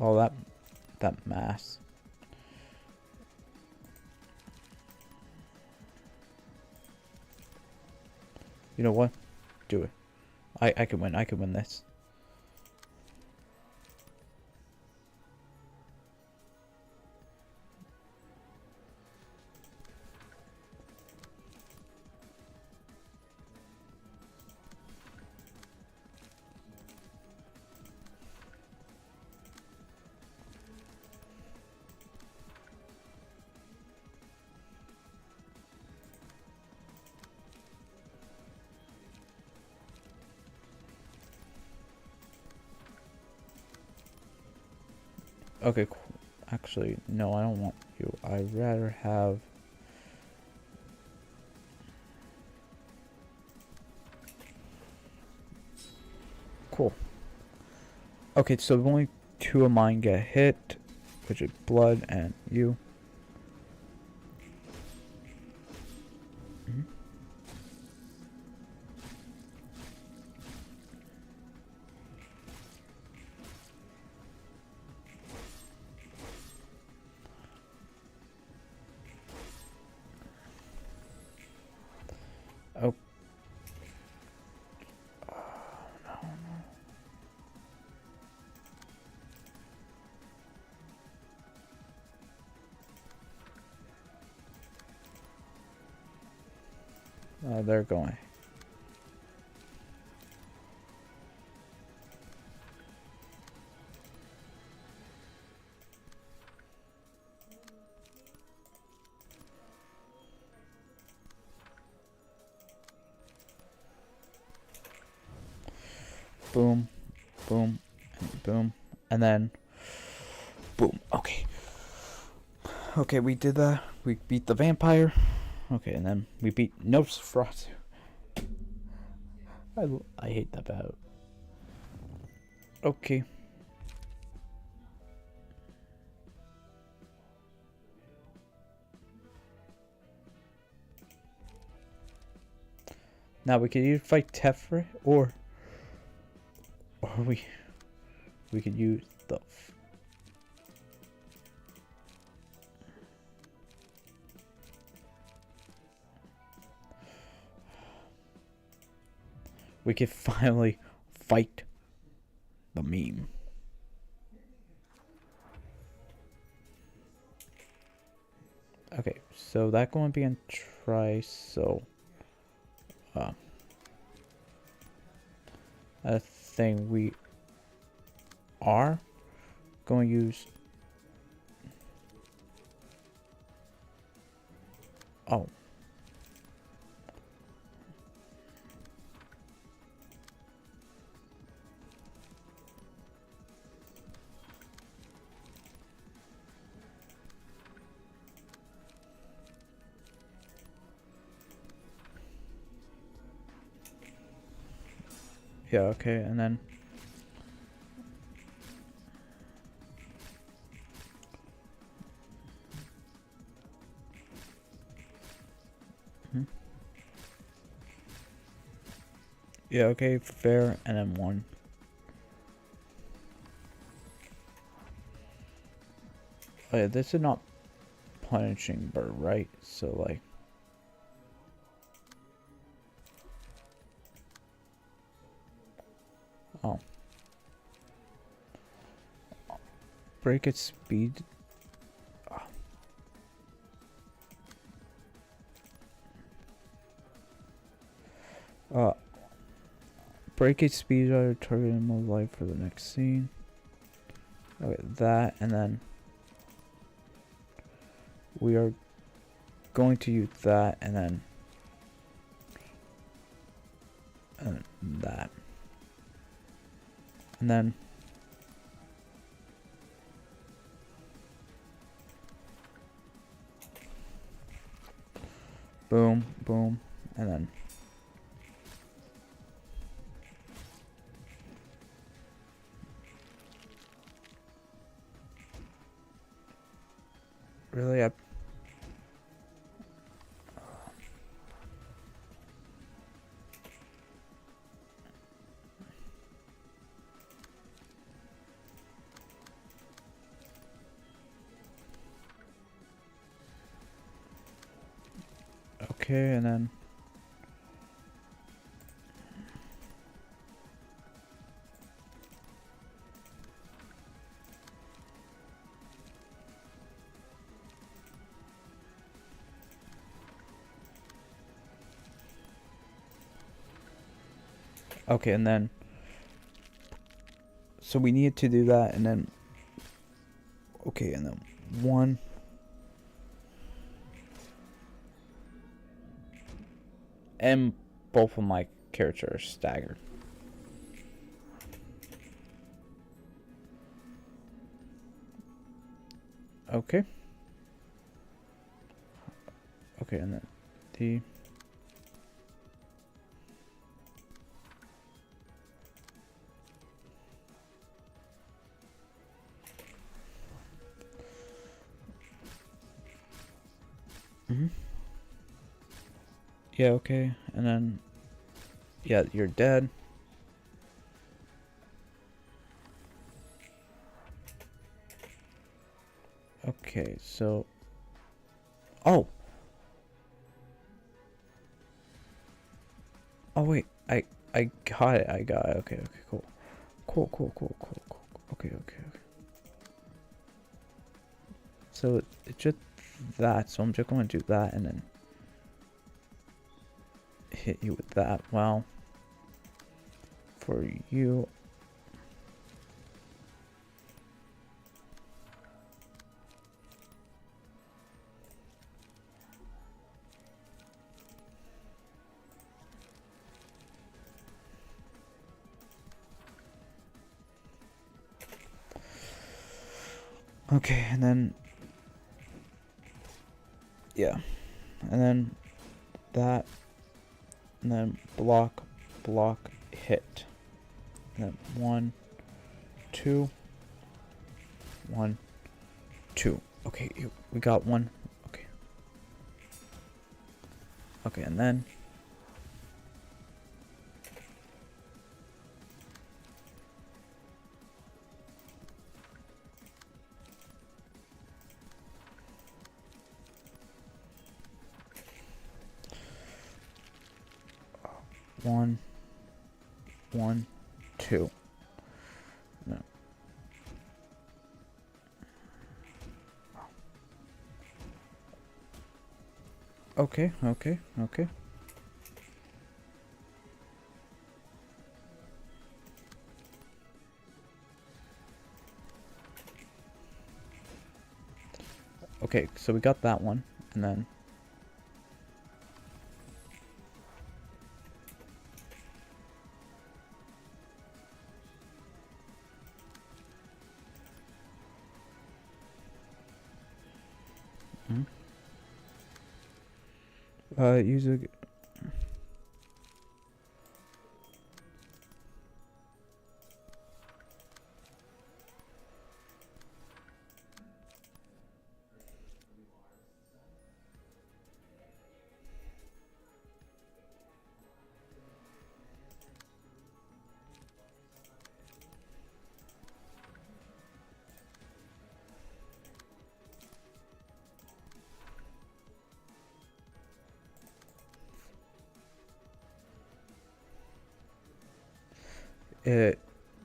oh, that mass. You know what? Do it. I can win. I can win this. Okay, cool. Actually, no, I don't want you. I'd rather have... Cool. Okay, so only 2 of mine get hit, which is blood and you. Oh. Oh, they're going. Boom, boom, and boom, and then boom. Okay. Okay, we did that. We beat the vampire. Okay, and then we beat Nosferatu. I hate that battle. Okay. Now we could either fight Tefra or we could use the we could finally fight the meme. Okay, so that going to be in so a thing we are going to use. Oh. Yeah, okay, and then yeah, okay, fair, and then 1. Oh yeah, this is not punishing bird, right? So like oh. Break its speed. Break its speed out of target and move life for the next scene. Okay, that, and then we are going to use that, and then that, and then boom, boom, and then really up. Okay, and then okay, and then so we need to do that, and then okay, and then one. And both of my characters are staggered. Okay. Okay, and then the yeah, okay, and then yeah, you're dead. Okay, so oh wait, I got it. I got it. Okay, okay, cool. Cool. Okay, okay, okay. So it's just that. So I'm just going to do that and then hit you with that. Well, for you. Okay, and then yeah, and then that, and then block, hit, and then 1, 2, 1, 2. Okay, we got one. Okay. Okay, and then one, 2. No. Okay. Okay, so we got that one, and then use a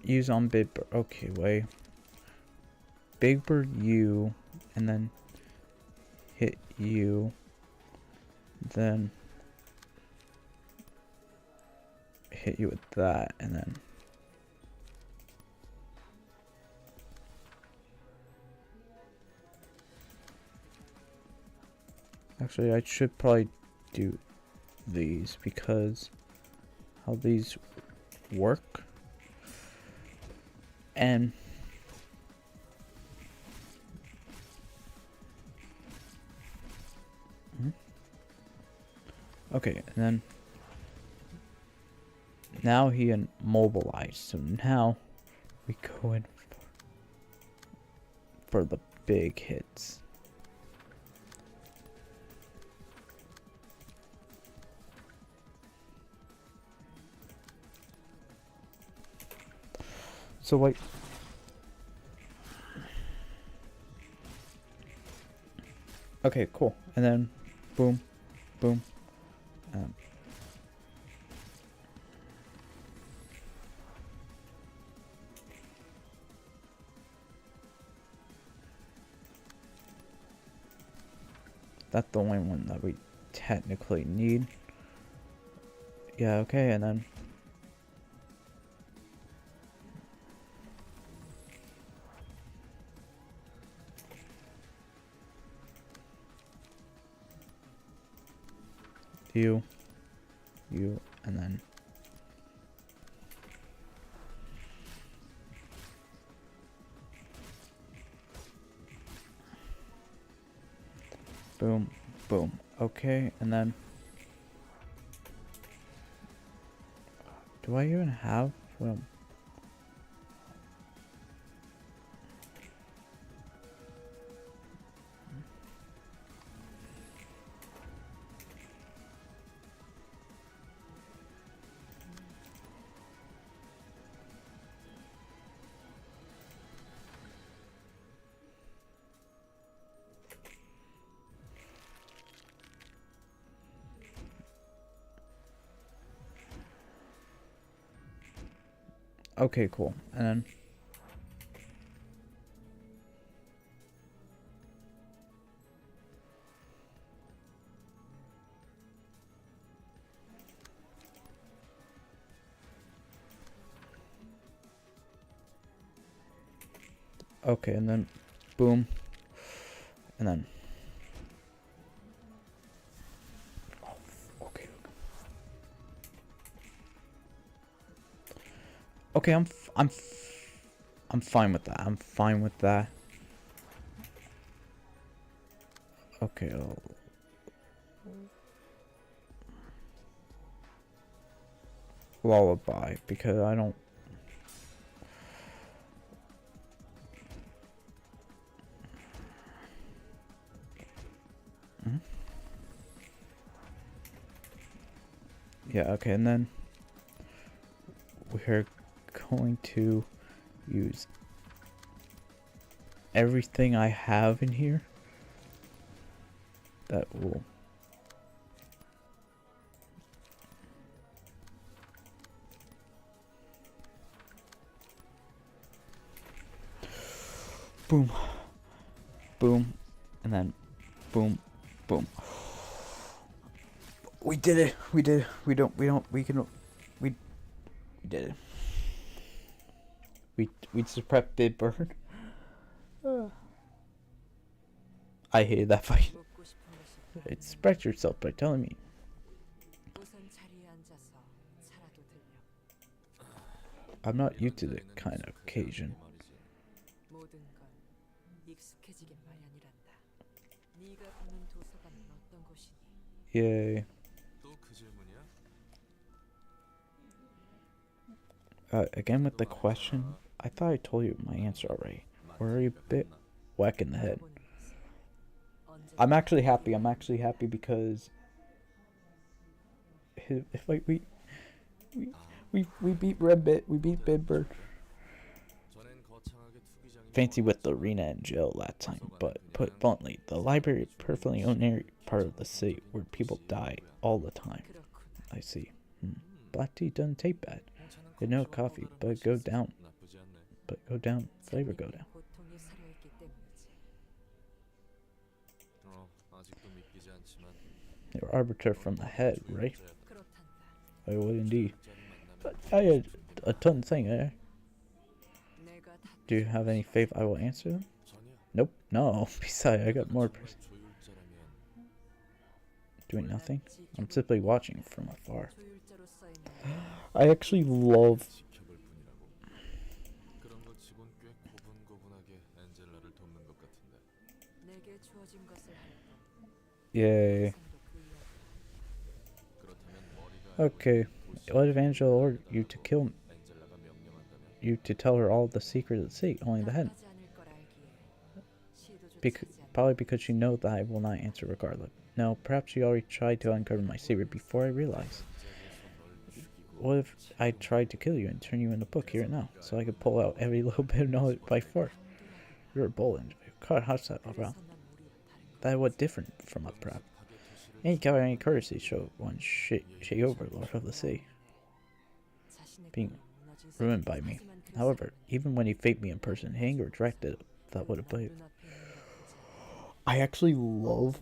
use on big bird. Okay, wait. Big bird you, and then hit you, then hit you with that, and then actually I should probably do these because how these work. And Okay, and then now he immobilized. So now we go in for the big hits. So like, okay, cool. And then boom, boom. That's the only one that we technically need. Yeah, okay, and then you, and then boom, boom. Okay, and then do I even have room? Okay, cool. And then okay, and then boom, and then okay. Okay, I'm fine with that. I'm fine with that. Okay, lullaby, because I don't. Yeah, okay, and then we're going to use everything I have in here that will boom, boom, and then boom, boom. We did it. We did it. We did it. We suppressed Big Bird. I hated that fight. Express yourself by telling me. I'm not used to the kind of occasion. Yay. Again with the question, I thought I told you my answer already. We're a bit whack in the head. I'm actually happy. I'm actually happy because if like we beat Red we beat Bidbird. Fancy with the arena and jail that time, but put bluntly, the library is perfectly ordinary part of the city where people die all the time. I see. Black tea doesn't taste bad. You know coffee, but go down. Flavor go down. You're arbiter from the head, right? I would indeed. But I had a ton of things there. Do you have any faith I will answer them? Nope. No. Besides, I got more doing nothing. I'm simply watching from afar. I actually love. Yay. Okay. What if Angela ordered you to kill you to tell her all the secrets of the sea, only the head? Probably because she knows that I will not answer regardless. No, perhaps she already tried to uncover my secret before I realized. What if I tried to kill you and turn you into a book here and now, so I could pull out every little bit of knowledge by force? You're a bold and how's that about? That was different from a prep. Any coward, any courtesy show one shit overlord of the sea. Being ruined by me. However, even when he faked me in person, anger directed that would have played. I actually love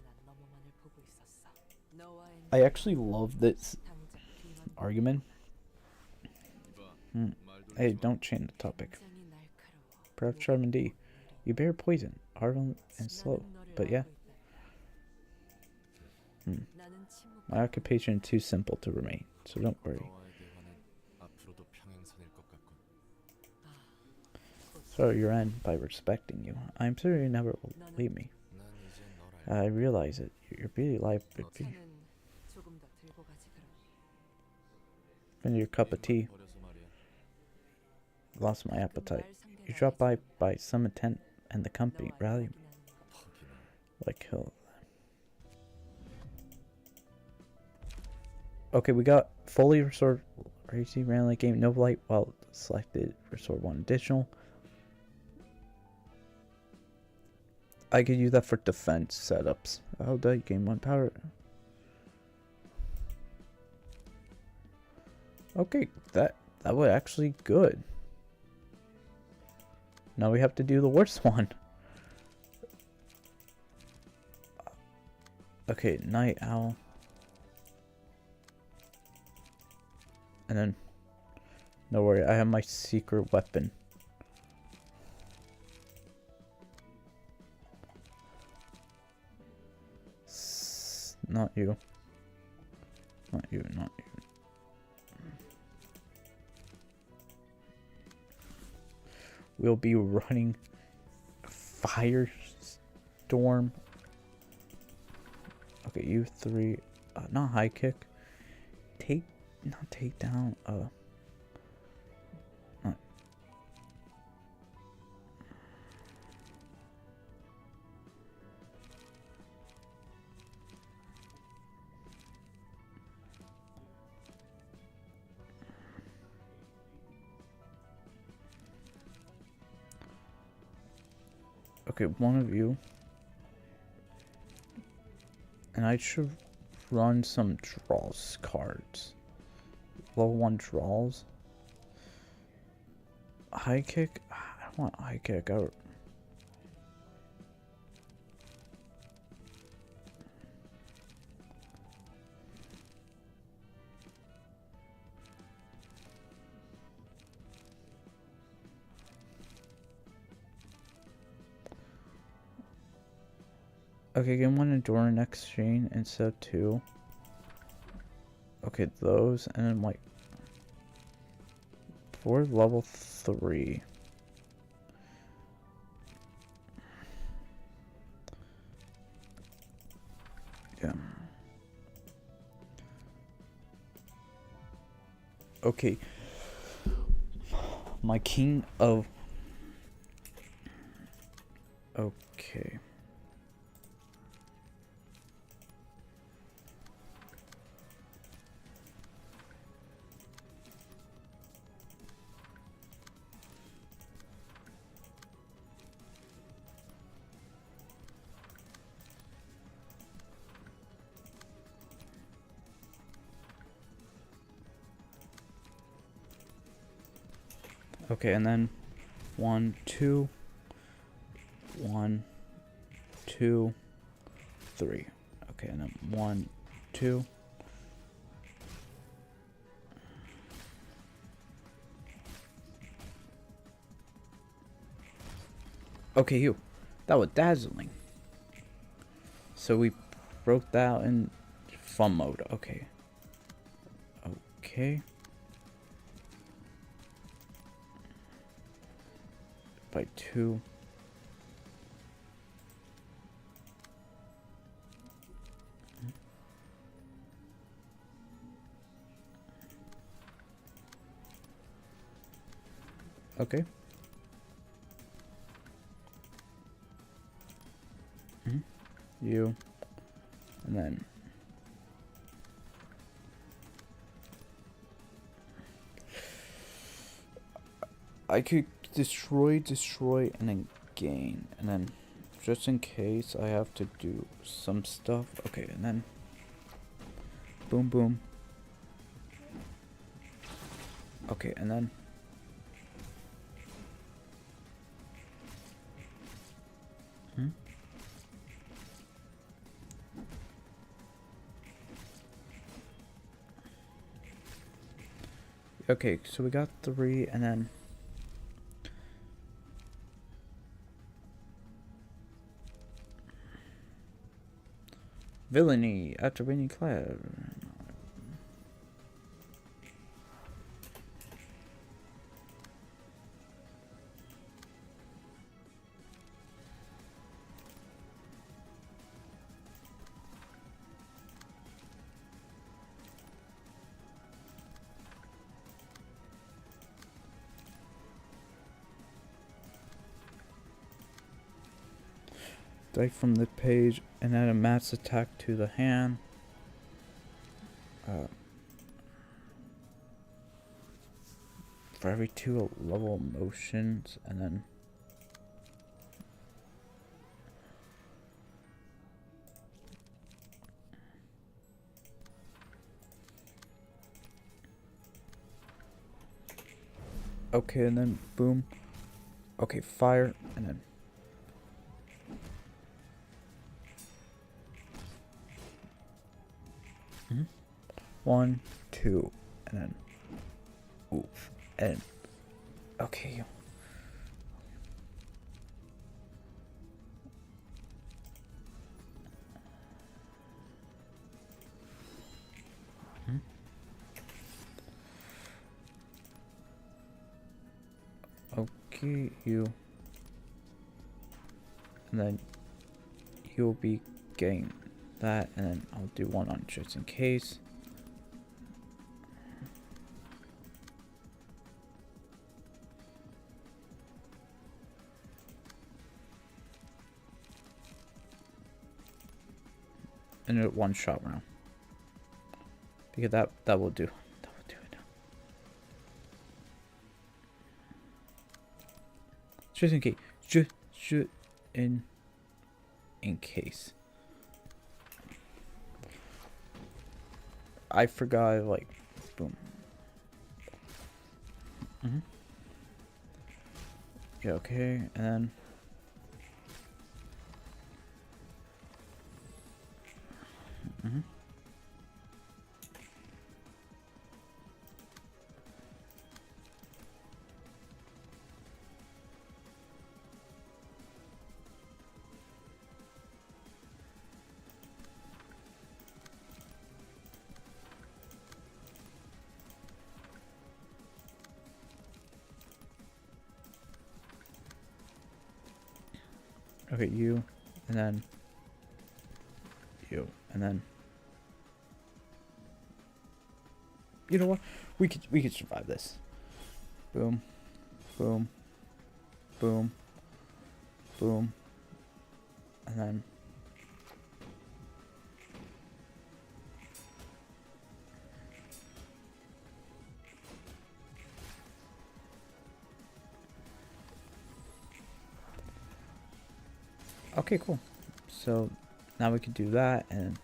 this argument. Hey, don't change the topic. Perhaps Charmin D. You bear poison, hardened and slow, but yeah. My occupation is too simple to remain, so don't worry. So you're end by respecting you. I'm sure you never will leave me. I realize it. Your beauty life would be. And your cup of tea. Lost my appetite. You dropped by some intent and the company rally. Like hell. Okay, we got fully restored racing randomly game no light while selected restore one additional. I could use that for defense setups. Oh, that gain one power. Okay, that was actually good. Now we have to do the worst one. Okay, night owl. And then, no worry, I have my secret weapon. Not you. Not you, not you. We'll be running Firestorm. Okay, you three. Not high kick. Not take down. Okay, one of you. And I should run some draws cards. Level 1 draws. High kick? I don't want high kick out. Okay, get one Enduring Exchange instead of 2. Okay, those, and then like for level 3. Yeah. Okay. My king of. Okay. Okay, and then 1, 2, 1, 2, 3. Okay, and then 1, 2. Okay, you. That was dazzling. So we broke that out in fun mode. Okay. Okay. By 2. Okay. You. And then. I could destroy, and then gain. And then, just in case I have to do some stuff. Okay, and then. Boom, boom. Okay, and then. Okay, so we got 3, and then. Villainy after winning class. Die from the page and add a mass attack to the hand. For every 2 level motions, and then. Okay, and then boom. Okay, fire, and then. 1, 2, and then. Oof, and. Okay. Okay, you. And then you'll be getting that, and then I'll do 1 on just in case. And a 1-shot round. Because that will do. That will do it. Just in case. Just in case. I forgot, like, boom. Yeah, okay, and then. Okay, you, and then you, and then. You know what? We could survive this. Boom, boom, boom, boom, and then. Okay, cool. So now we can do that, and.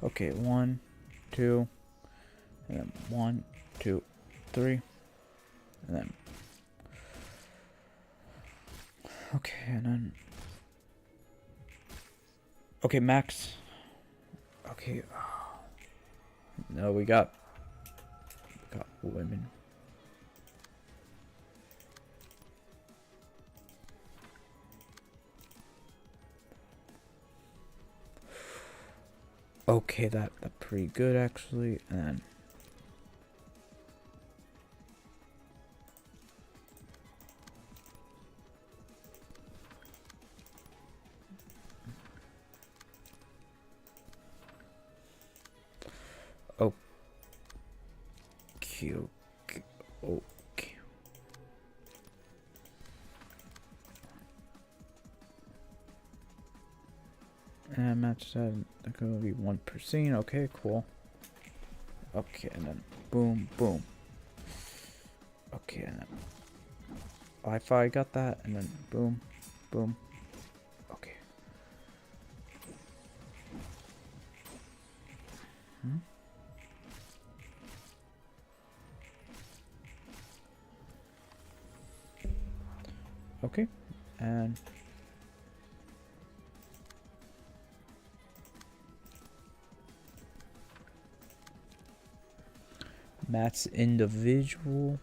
Okay, 1, 2, and then 1, 2, 3, and then. Okay, and then. Okay, max. Okay. No, we got women. Okay, that's pretty good actually, and then. Okay, okay, okay. And match said it's gonna be 1%. Okay, cool. Okay, and then boom, boom. Okay, and then Wi-Fi got that, and then boom, boom. Okay. Hmm? Okay, and Matt's individual.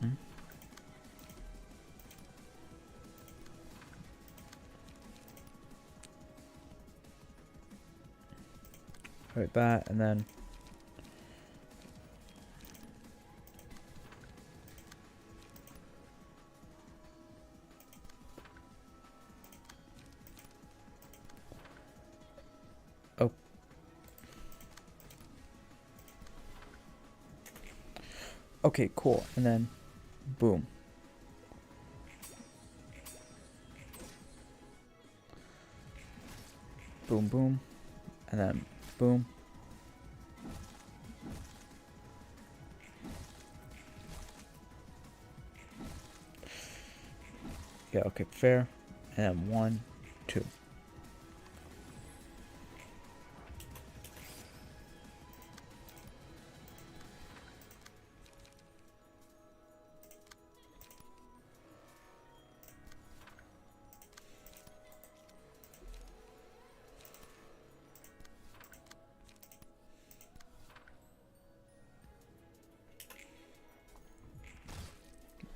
Hmm? Like that, and then oh, okay, cool, and then boom. Boom, boom, and then boom. Yeah, okay, fair. And then 1, 2.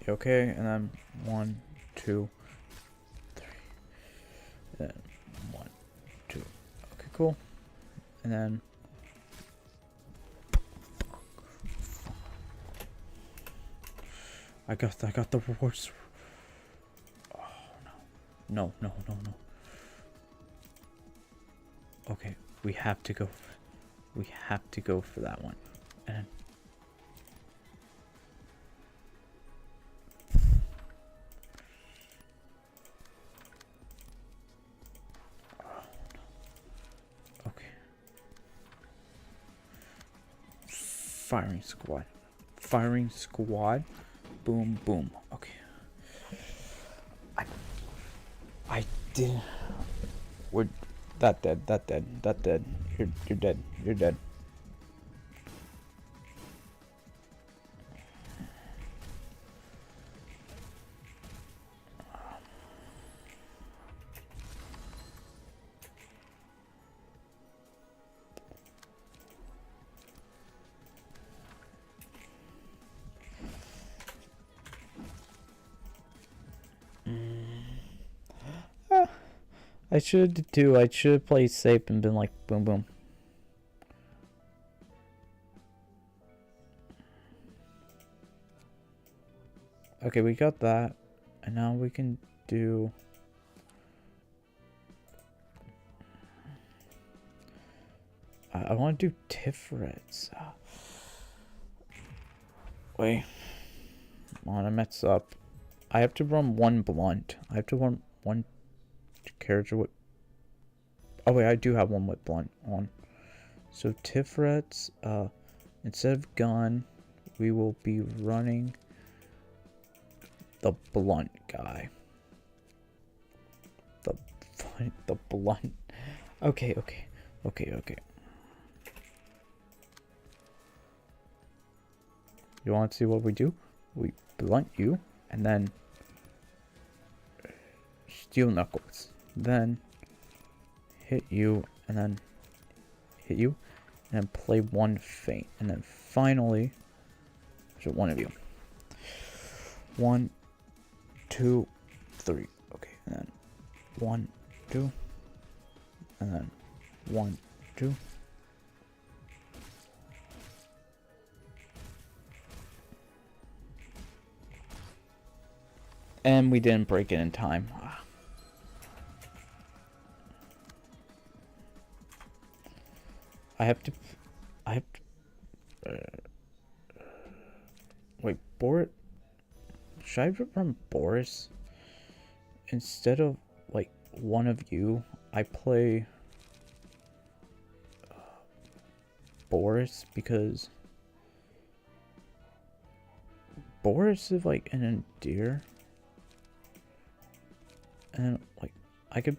Okay, and then 1, 2, 3. And then 1, 2. Okay, cool. And then I got the worst. Oh no. No. Okay, we have to go. We have to go for that one. And okay. Firing squad. Firing squad. Boom, boom. Okay. I didn't. We're that dead. You're dead. You're dead. I should too. I should have played safe and been like boom, boom. Okay, we got that, and now we can do. I want to do Tifrets. Wait, come on, I messed up. I have to run 1 blunt. I have to run 1 character with. Oh wait, I do have 1 with blunt on. So Tifrets, instead of gun, we will be running the blunt guy. The blunt. Okay. You want to see what we do? We blunt you, and then steel knuckles. Then hit you, and then hit you, and then play 1 feint, and then finally, so one of you. 1, 2, 3. Okay, and then 1, 2, and then 1, 2. And we didn't break it in time. I have to... wait, Boris... Should I run Boris? Instead of, like, one of you, I play... Boris, because... Boris is, like, an endear. And, like, I could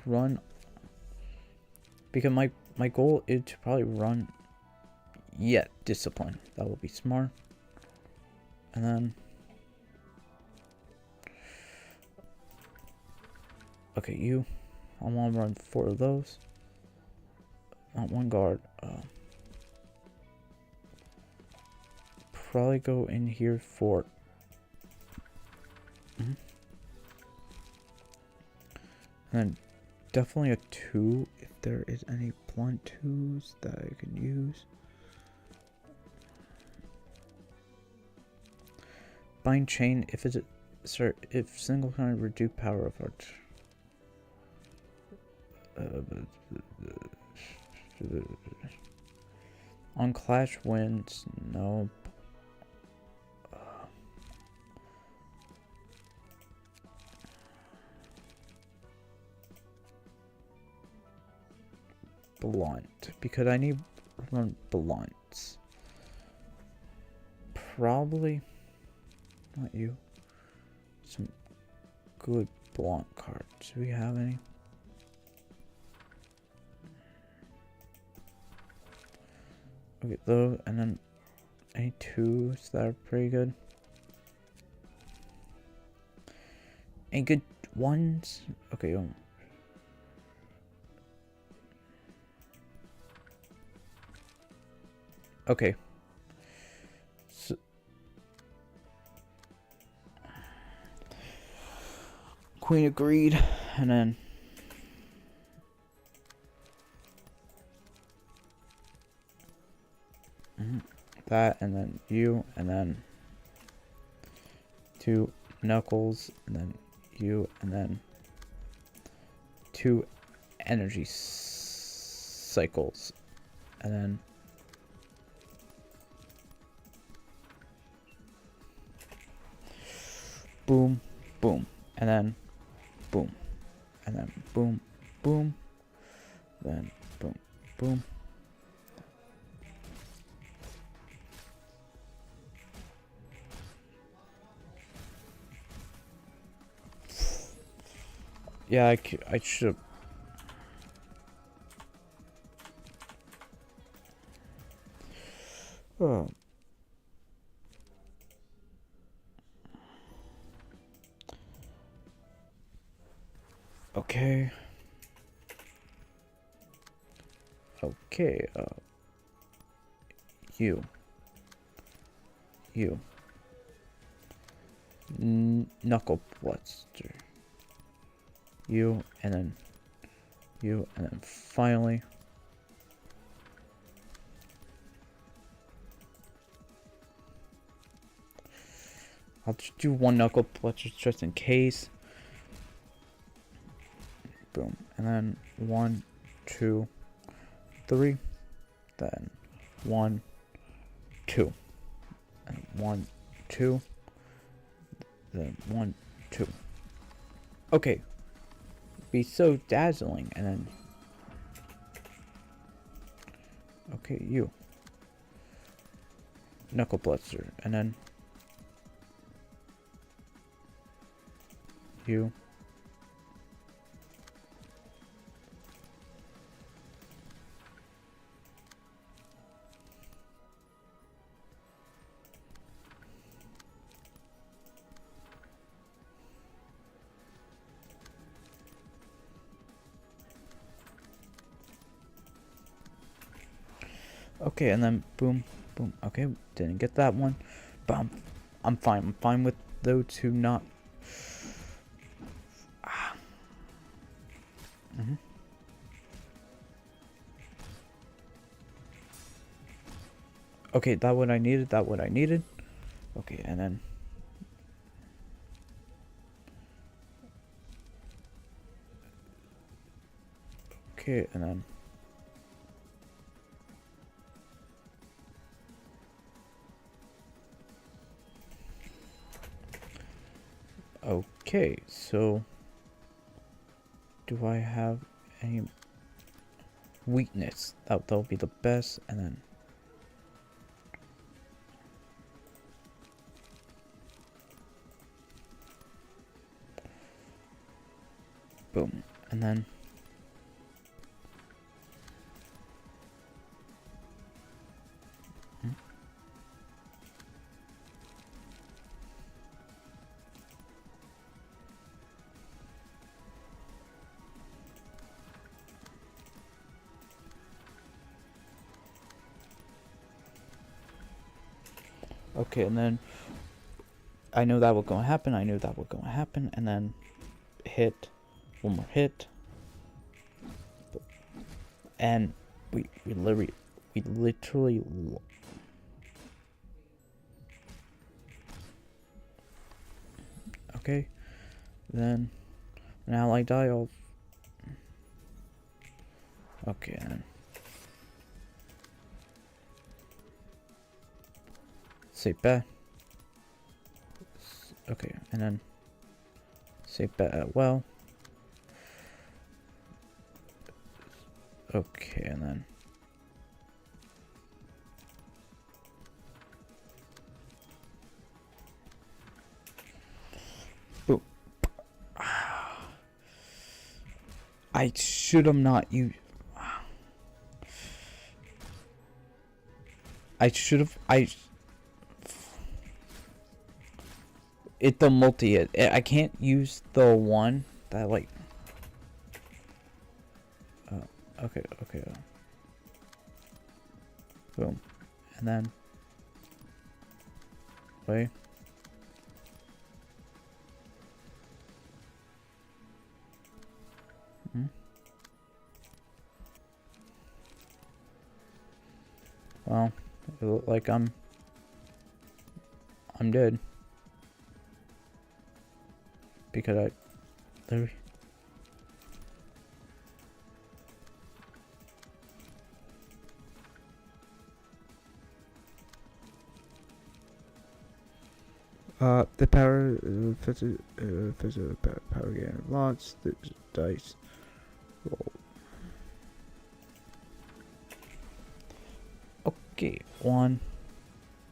run... Because my goal is to probably run... Yeah, discipline. That will be smart. And then... Okay, you. I want to run 4 of those. Not one guard. Probably go in here for... And then definitely a 2 if there is any blunt 2s that I can use. Bind chain if it's if single kind of reduce power of art. On clash wins, no. Blunt, because I need run blunts. Probably not you. Some good blunt cards. Do we have any? Okay, those, and then any 2s that are pretty good. Any good 1s? Okay, okay. So Queen agreed, and then that, and then you, and then 2 knuckles, and then you, and then 2 energy cycles, and then boom, boom, and then boom, and then boom, boom, then boom, boom. Yeah, I should. Oh. Okay. Okay. You. Knuckle Bluster. You, and then you, and then finally I'll just do 1 knuckle Bluster just in case. Boom, and then 1, 2, 3, then 1, 2, and 1, 2, then 1, 2. Okay. Be so dazzling, and then okay, you knuckle Bluster, and then you okay, and then boom, boom. Okay, didn't get that one, but I'm fine. I'm fine with those 2 not. Okay, that what I needed. That what I needed. Okay, and then Okay, and then okay, so do I have any weakness? That'll be the best, and then boom, and then okay, and then I knew that was gonna happen. I knew that was gonna happen, and then hit, one more hit, and we literally. Okay, then an ally die. I'll. Okay, then. Say bet. Okay, and then say bet at well. Okay, and then boom. I should have not used. I should have. The multi. I can't use the one that like. Okay. Boom, and then. Wait. Well, it look like I'm dead. Because I literally the power physical power gain lots the dice roll. Okay, 1,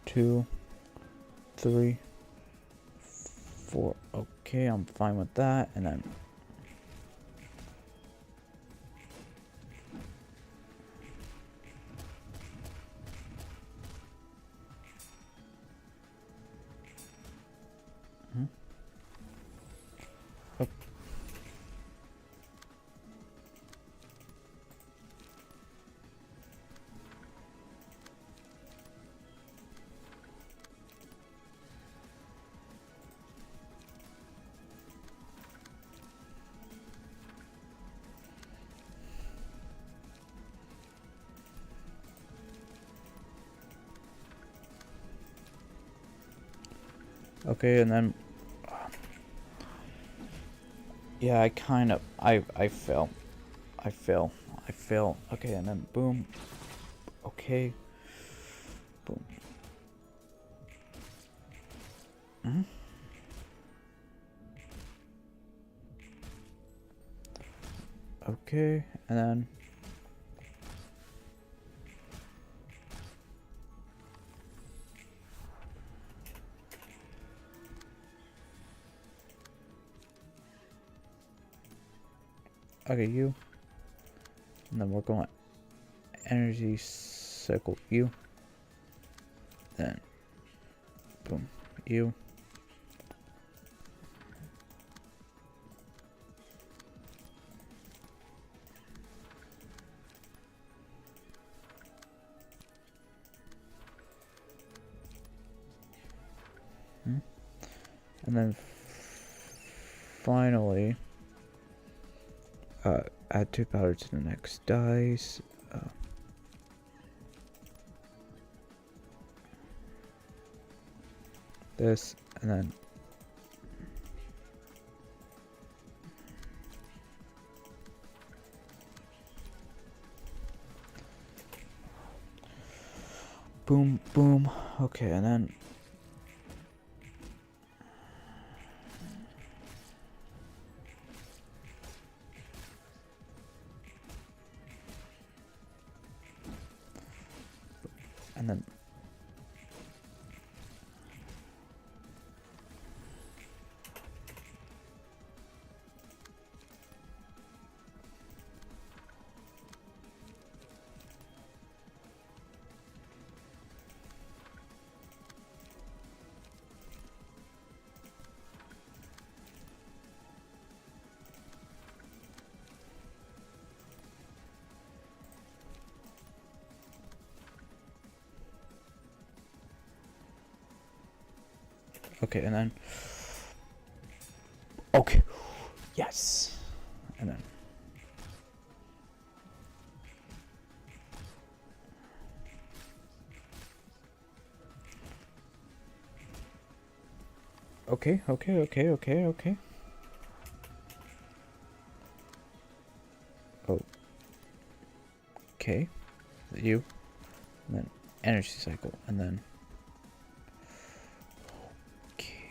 2, 3, 4. Okay, I'm fine with that, and then okay, and then yeah, I kind of I fell. Okay, and then boom. Okay. Boom. Okay, and then okay, you. And then we're going energy cycle you. Then boom, you. And then finally add 2 power to the next dice. This, and then Boom, boom. Okay, and then... And then... Okay, and then... Okay. Yes. And then... Okay, okay, okay, okay, okay. Oh. Okay. You. And then energy cycle. And then... Okay.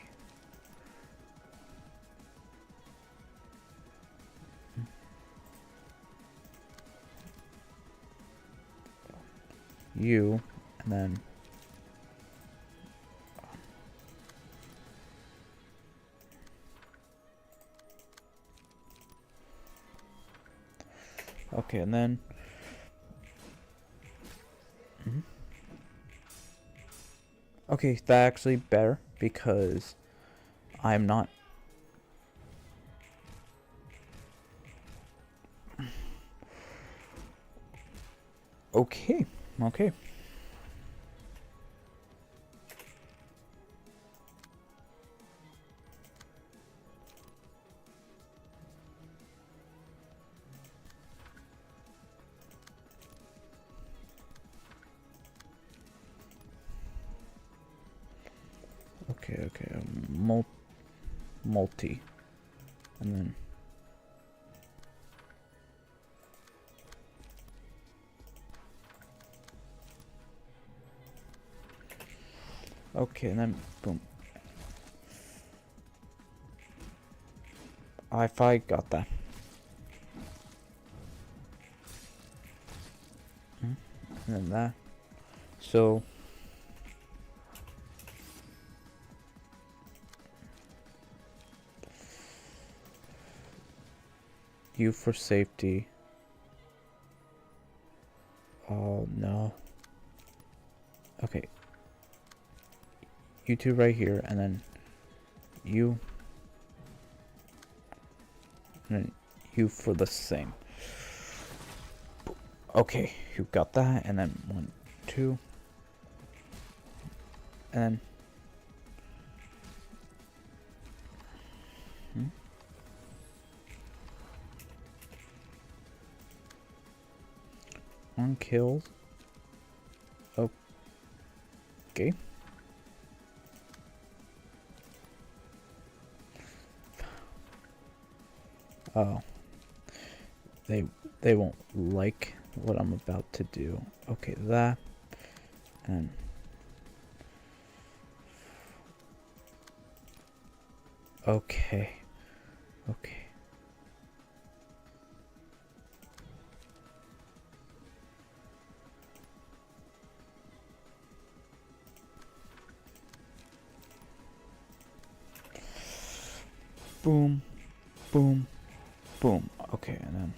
You. And then... Okay, and then... Okay, that's actually better because I'm not... Okay, okay. Okay, okay, multi, and then... Okay, and then boom. I got that. And then that. So... You for safety. Oh no. Okay. You two right here, and then you. And then you for the same. Okay, you got that, and then 1, 2. And then... One killed. Okay. Oh. They won't like what I'm about to do. Okay, that. And... Okay. Okay. Boom, boom, boom. Okay, and then...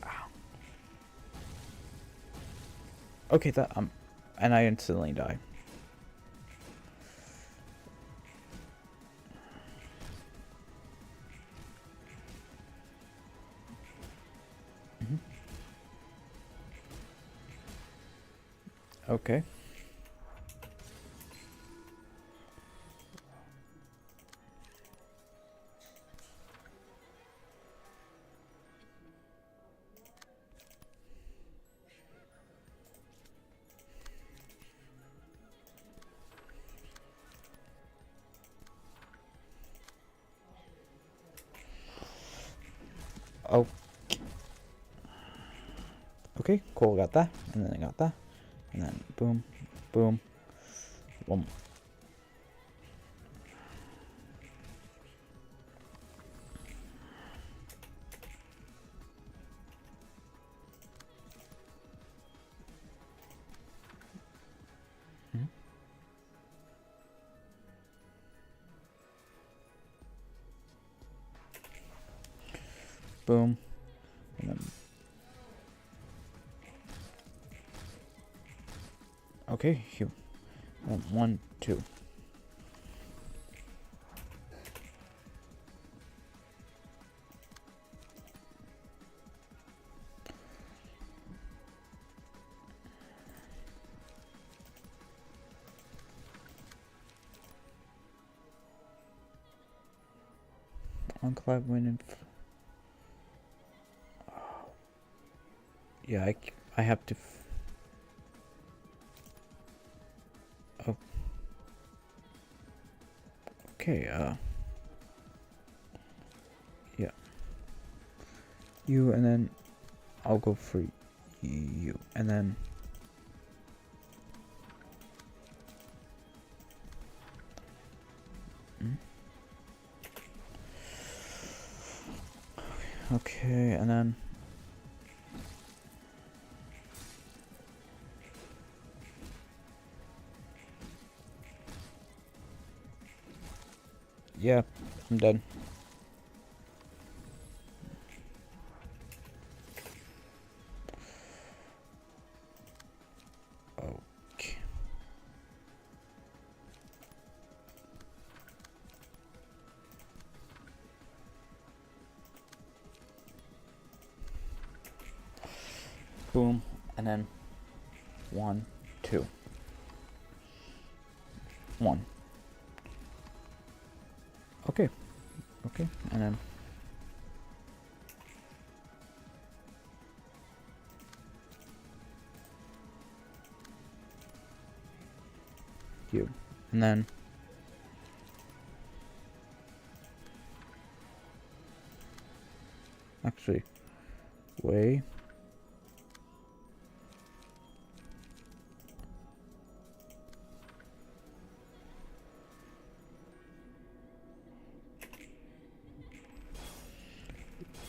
Ow. Okay, that, and I instantly die. Okay. Oh. Okay, cool, got that. And then I got that. And then boom, boom. One more. Boom. And then okay, here. 1, 2. Enclave winning. Yeah, I have to. Oh. Okay, yeah. You, and then I'll go for you, and then okay, and then yeah, I'm done. Okay. Boom, and then 1, 2. 1. Okay. Okay, and then you, and then actually way.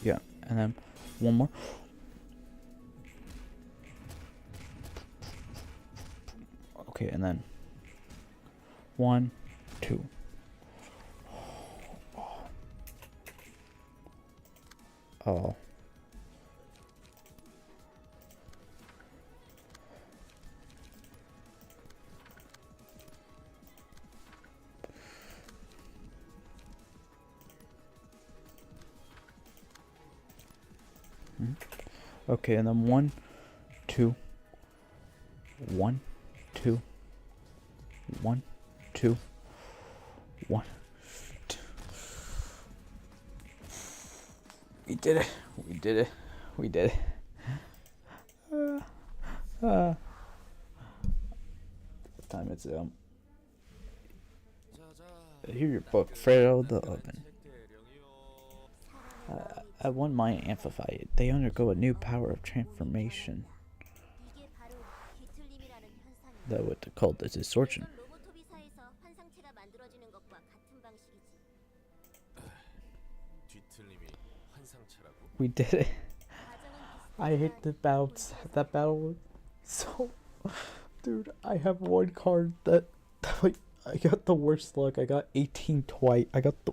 Yeah, and then one more. Okay, and then 1, 2. Oh. Okay, and then 1, 2. 1, 2. 1, 2. 1, 2. We did it. We did it. We did it. What time is it? Hear your book, Fredo the Oven. At one mind amplified, they undergo a new power of transformation. That what they call the distortion. We did it. I hate the bounce. That battle was so. Dude, I have one card that. Like, I got the worst luck. I got 18 twice. I got the.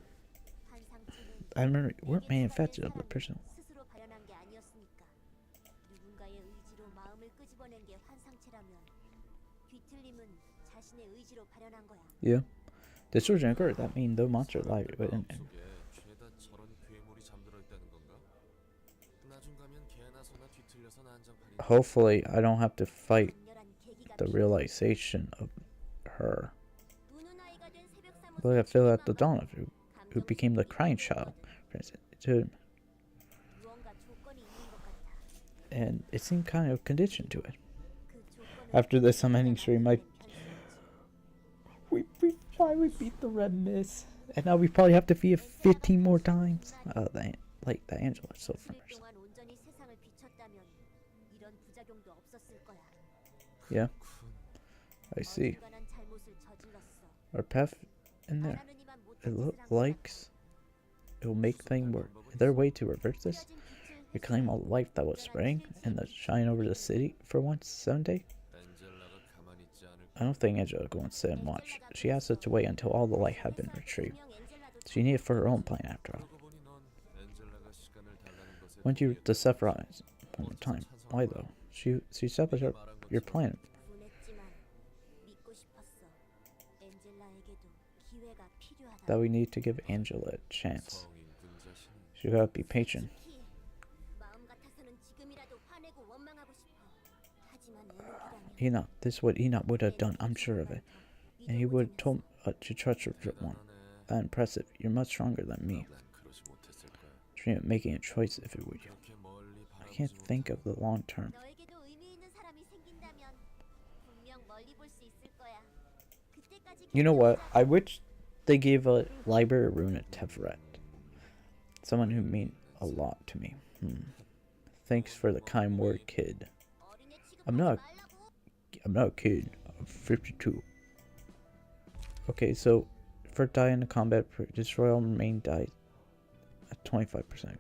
I remember we're manufactured of the person. Yeah. Distortion occurred. That means the monster lied within him. Hopefully, I don't have to fight the realization of her. But I feel at the dawn of who became the crying child. And it seemed kind of conditioned to it. After the summoning stream, we finally beat the red mist, and now we probably have to beat it 15 more times. The Angela is so familiar. Yeah, I see. Our path in there. Likes. It will make things work. Is there a way to reverse this? Reclaim all the light that was spraying and the shine over the city for once someday? I don't think Angela will go and sit and watch. She asked us to wait until all the light had been retrieved. She needed for her own plan after all. When you the Sephiroth one more time. Why though? She sabotaged your plan. That we need to give Angela a chance. She gotta be patient. Enoch, this is what Enoch would have done, I'm sure of it. And he would have told to trust your one. That impressive. You're much stronger than me. Dream of making a choice if it were you. I can't think of the long term. You know what? I wish they gave a library ruina Teferet. Someone who mean a lot to me. Thanks for the kind word, kid. I'm not a kid. I'm 52. Okay, so first die in the combat, destroy all main die at 25%.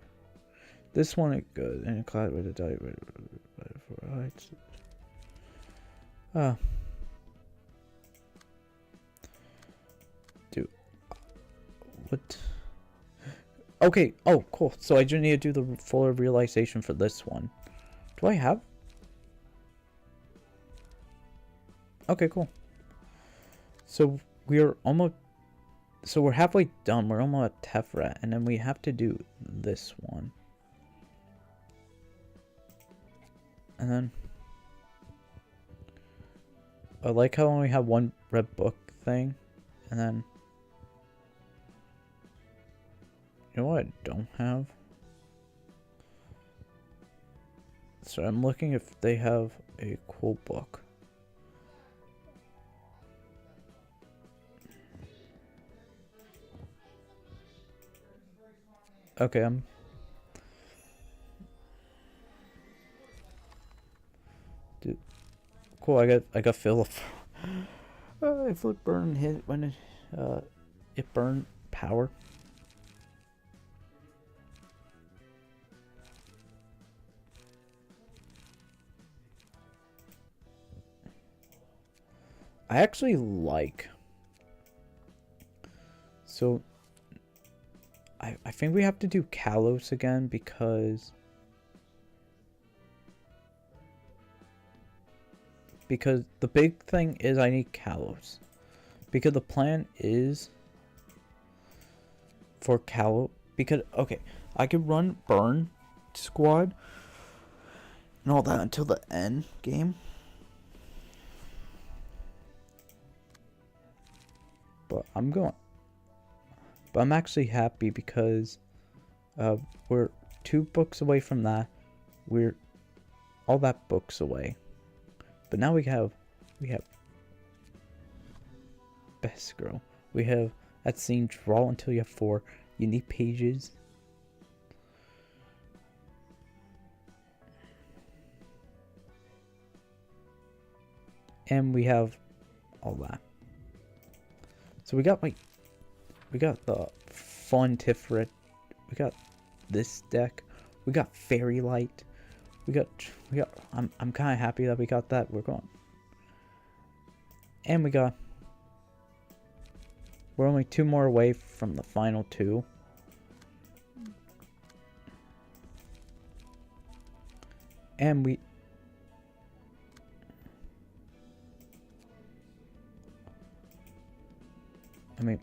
This one is good. And cloud with a die with dude. What? Okay, oh cool. So I just need to do the fuller realization for this one. Do I have? Okay, cool. So we're almost, so we're halfway done. We're almost at Teferet, and then we have to do this one. And then I like how I only have one red book thing, and then you know what I don't have? So I'm looking if they have a cool book. Okay, dude, cool. I got Philip. If it burn hit when it burned power. I actually like. So I think we have to do Kalos again because the big thing is I need Kalos. Because the plan is for Kalos, because okay, I could run Burn Squad and all that until the end game. But I'm actually happy because we're 2 books away from that. We're all that books away. But now we have Best Girl. We have that scene, draw until you have 4 unique pages. And we have all that. So we got the fun Tiferet. We got this deck. We got Fairy Light. We got I'm kind of happy that we got that. We're going. And we're only 2 more away from the final 2. And I mean,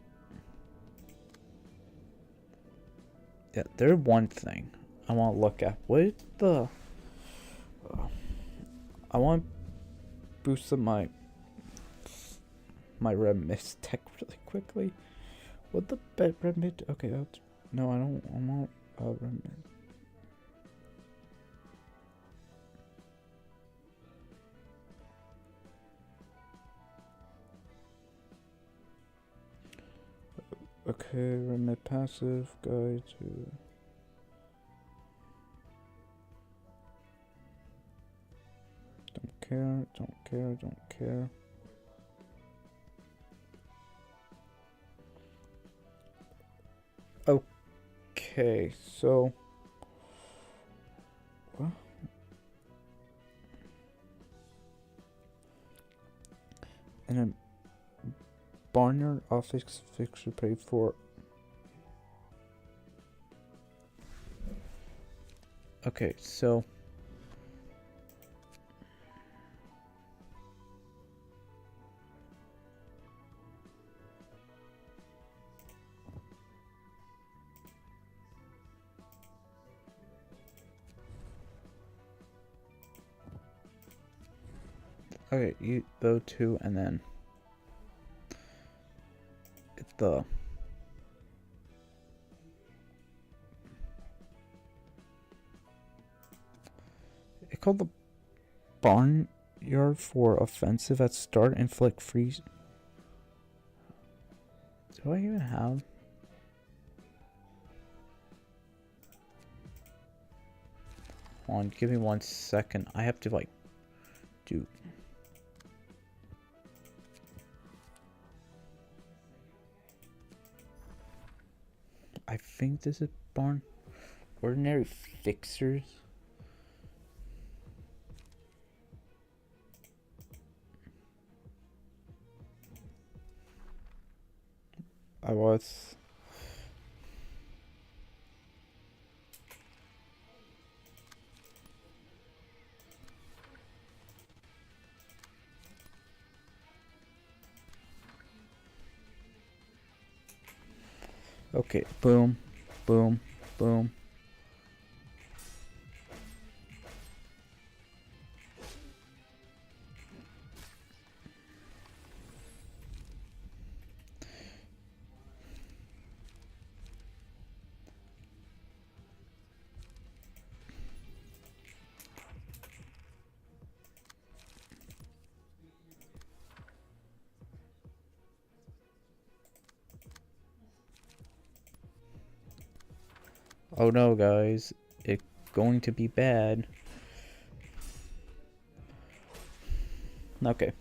yeah, there's one thing I want to look at. What is the... I want to boost up my red mist tech really quickly. What the red mist? Okay, that's... No, I don't want red mist. Okay, remit passive, guide to... care, don't care, don't care. Okay, so what? And a barnyard office fixture paid for. Okay, so okay, you those two, and then the it called the barnyard for offensive at start, inflict freeze. Do I even have? Hold on, give me 1 second. I have to like do. I think this is barn. Ordinary fixers. I was. Okay, boom, boom, boom. Oh no, guys, it's going to be bad. Okay.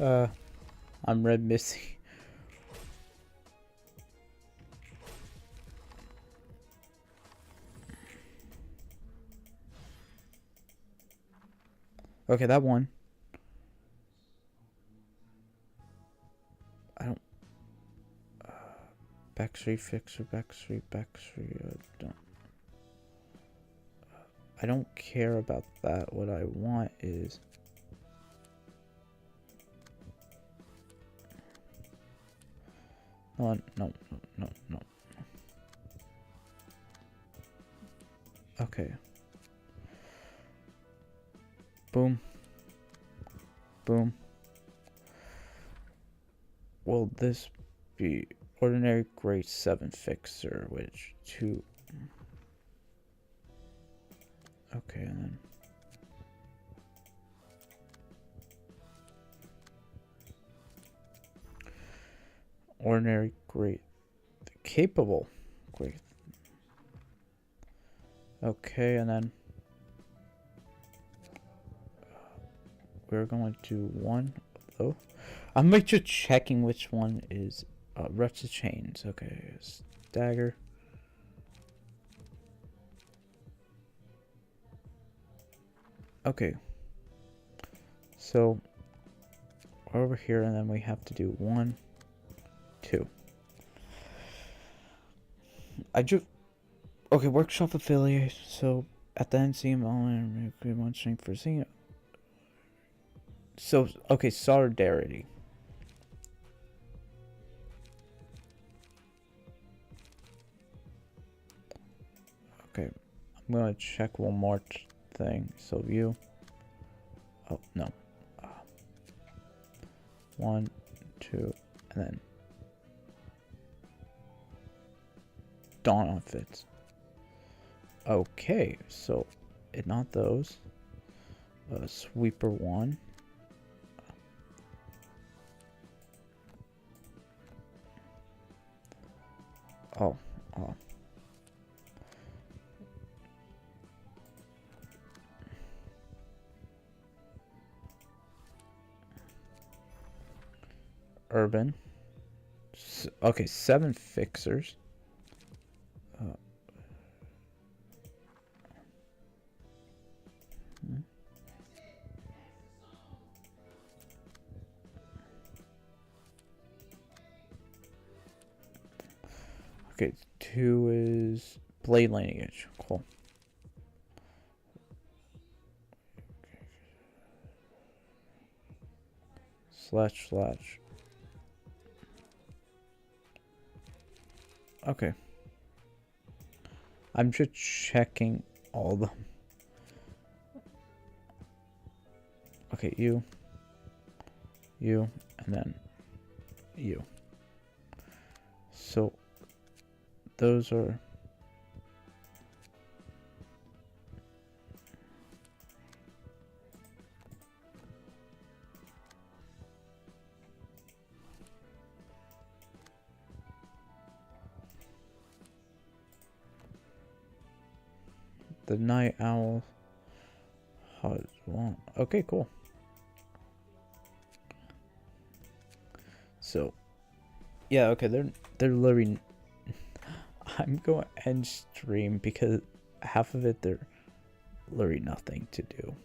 I'm red missing. Okay, that one. I don't. Backstreet fixer, backstreet. Don't. I don't care about that. What I want is. No, no, no, no, no. Okay. Boom. Boom. Will this be ordinary grade 7 fixer, which 2. Okay, and then. Ordinary grade. Capable. Great. Okay, and then. We're going to one. Oh. I'm like just checking which one is reps of chains. Okay, stagger. Okay. So over here, and then we have to do 1, 2. I just okay. Workshop affiliate. So at the end, see only one strength for seeing. So okay, solidarity. Okay, I'm gonna check one more thing. So view. Oh no. 1, 2, and then dawn outfits. Okay, so it not those. Sweeper 1. Oh, urban. Okay, 7 fixers. Okay, 2 is blade lineage. Cool. Slash. Okay. I'm just checking all of them. Okay, you, and then you. So those are the night owl. Okay, cool. So yeah, okay, they're literally I'm going to end stream because half of it they're literally nothing to do.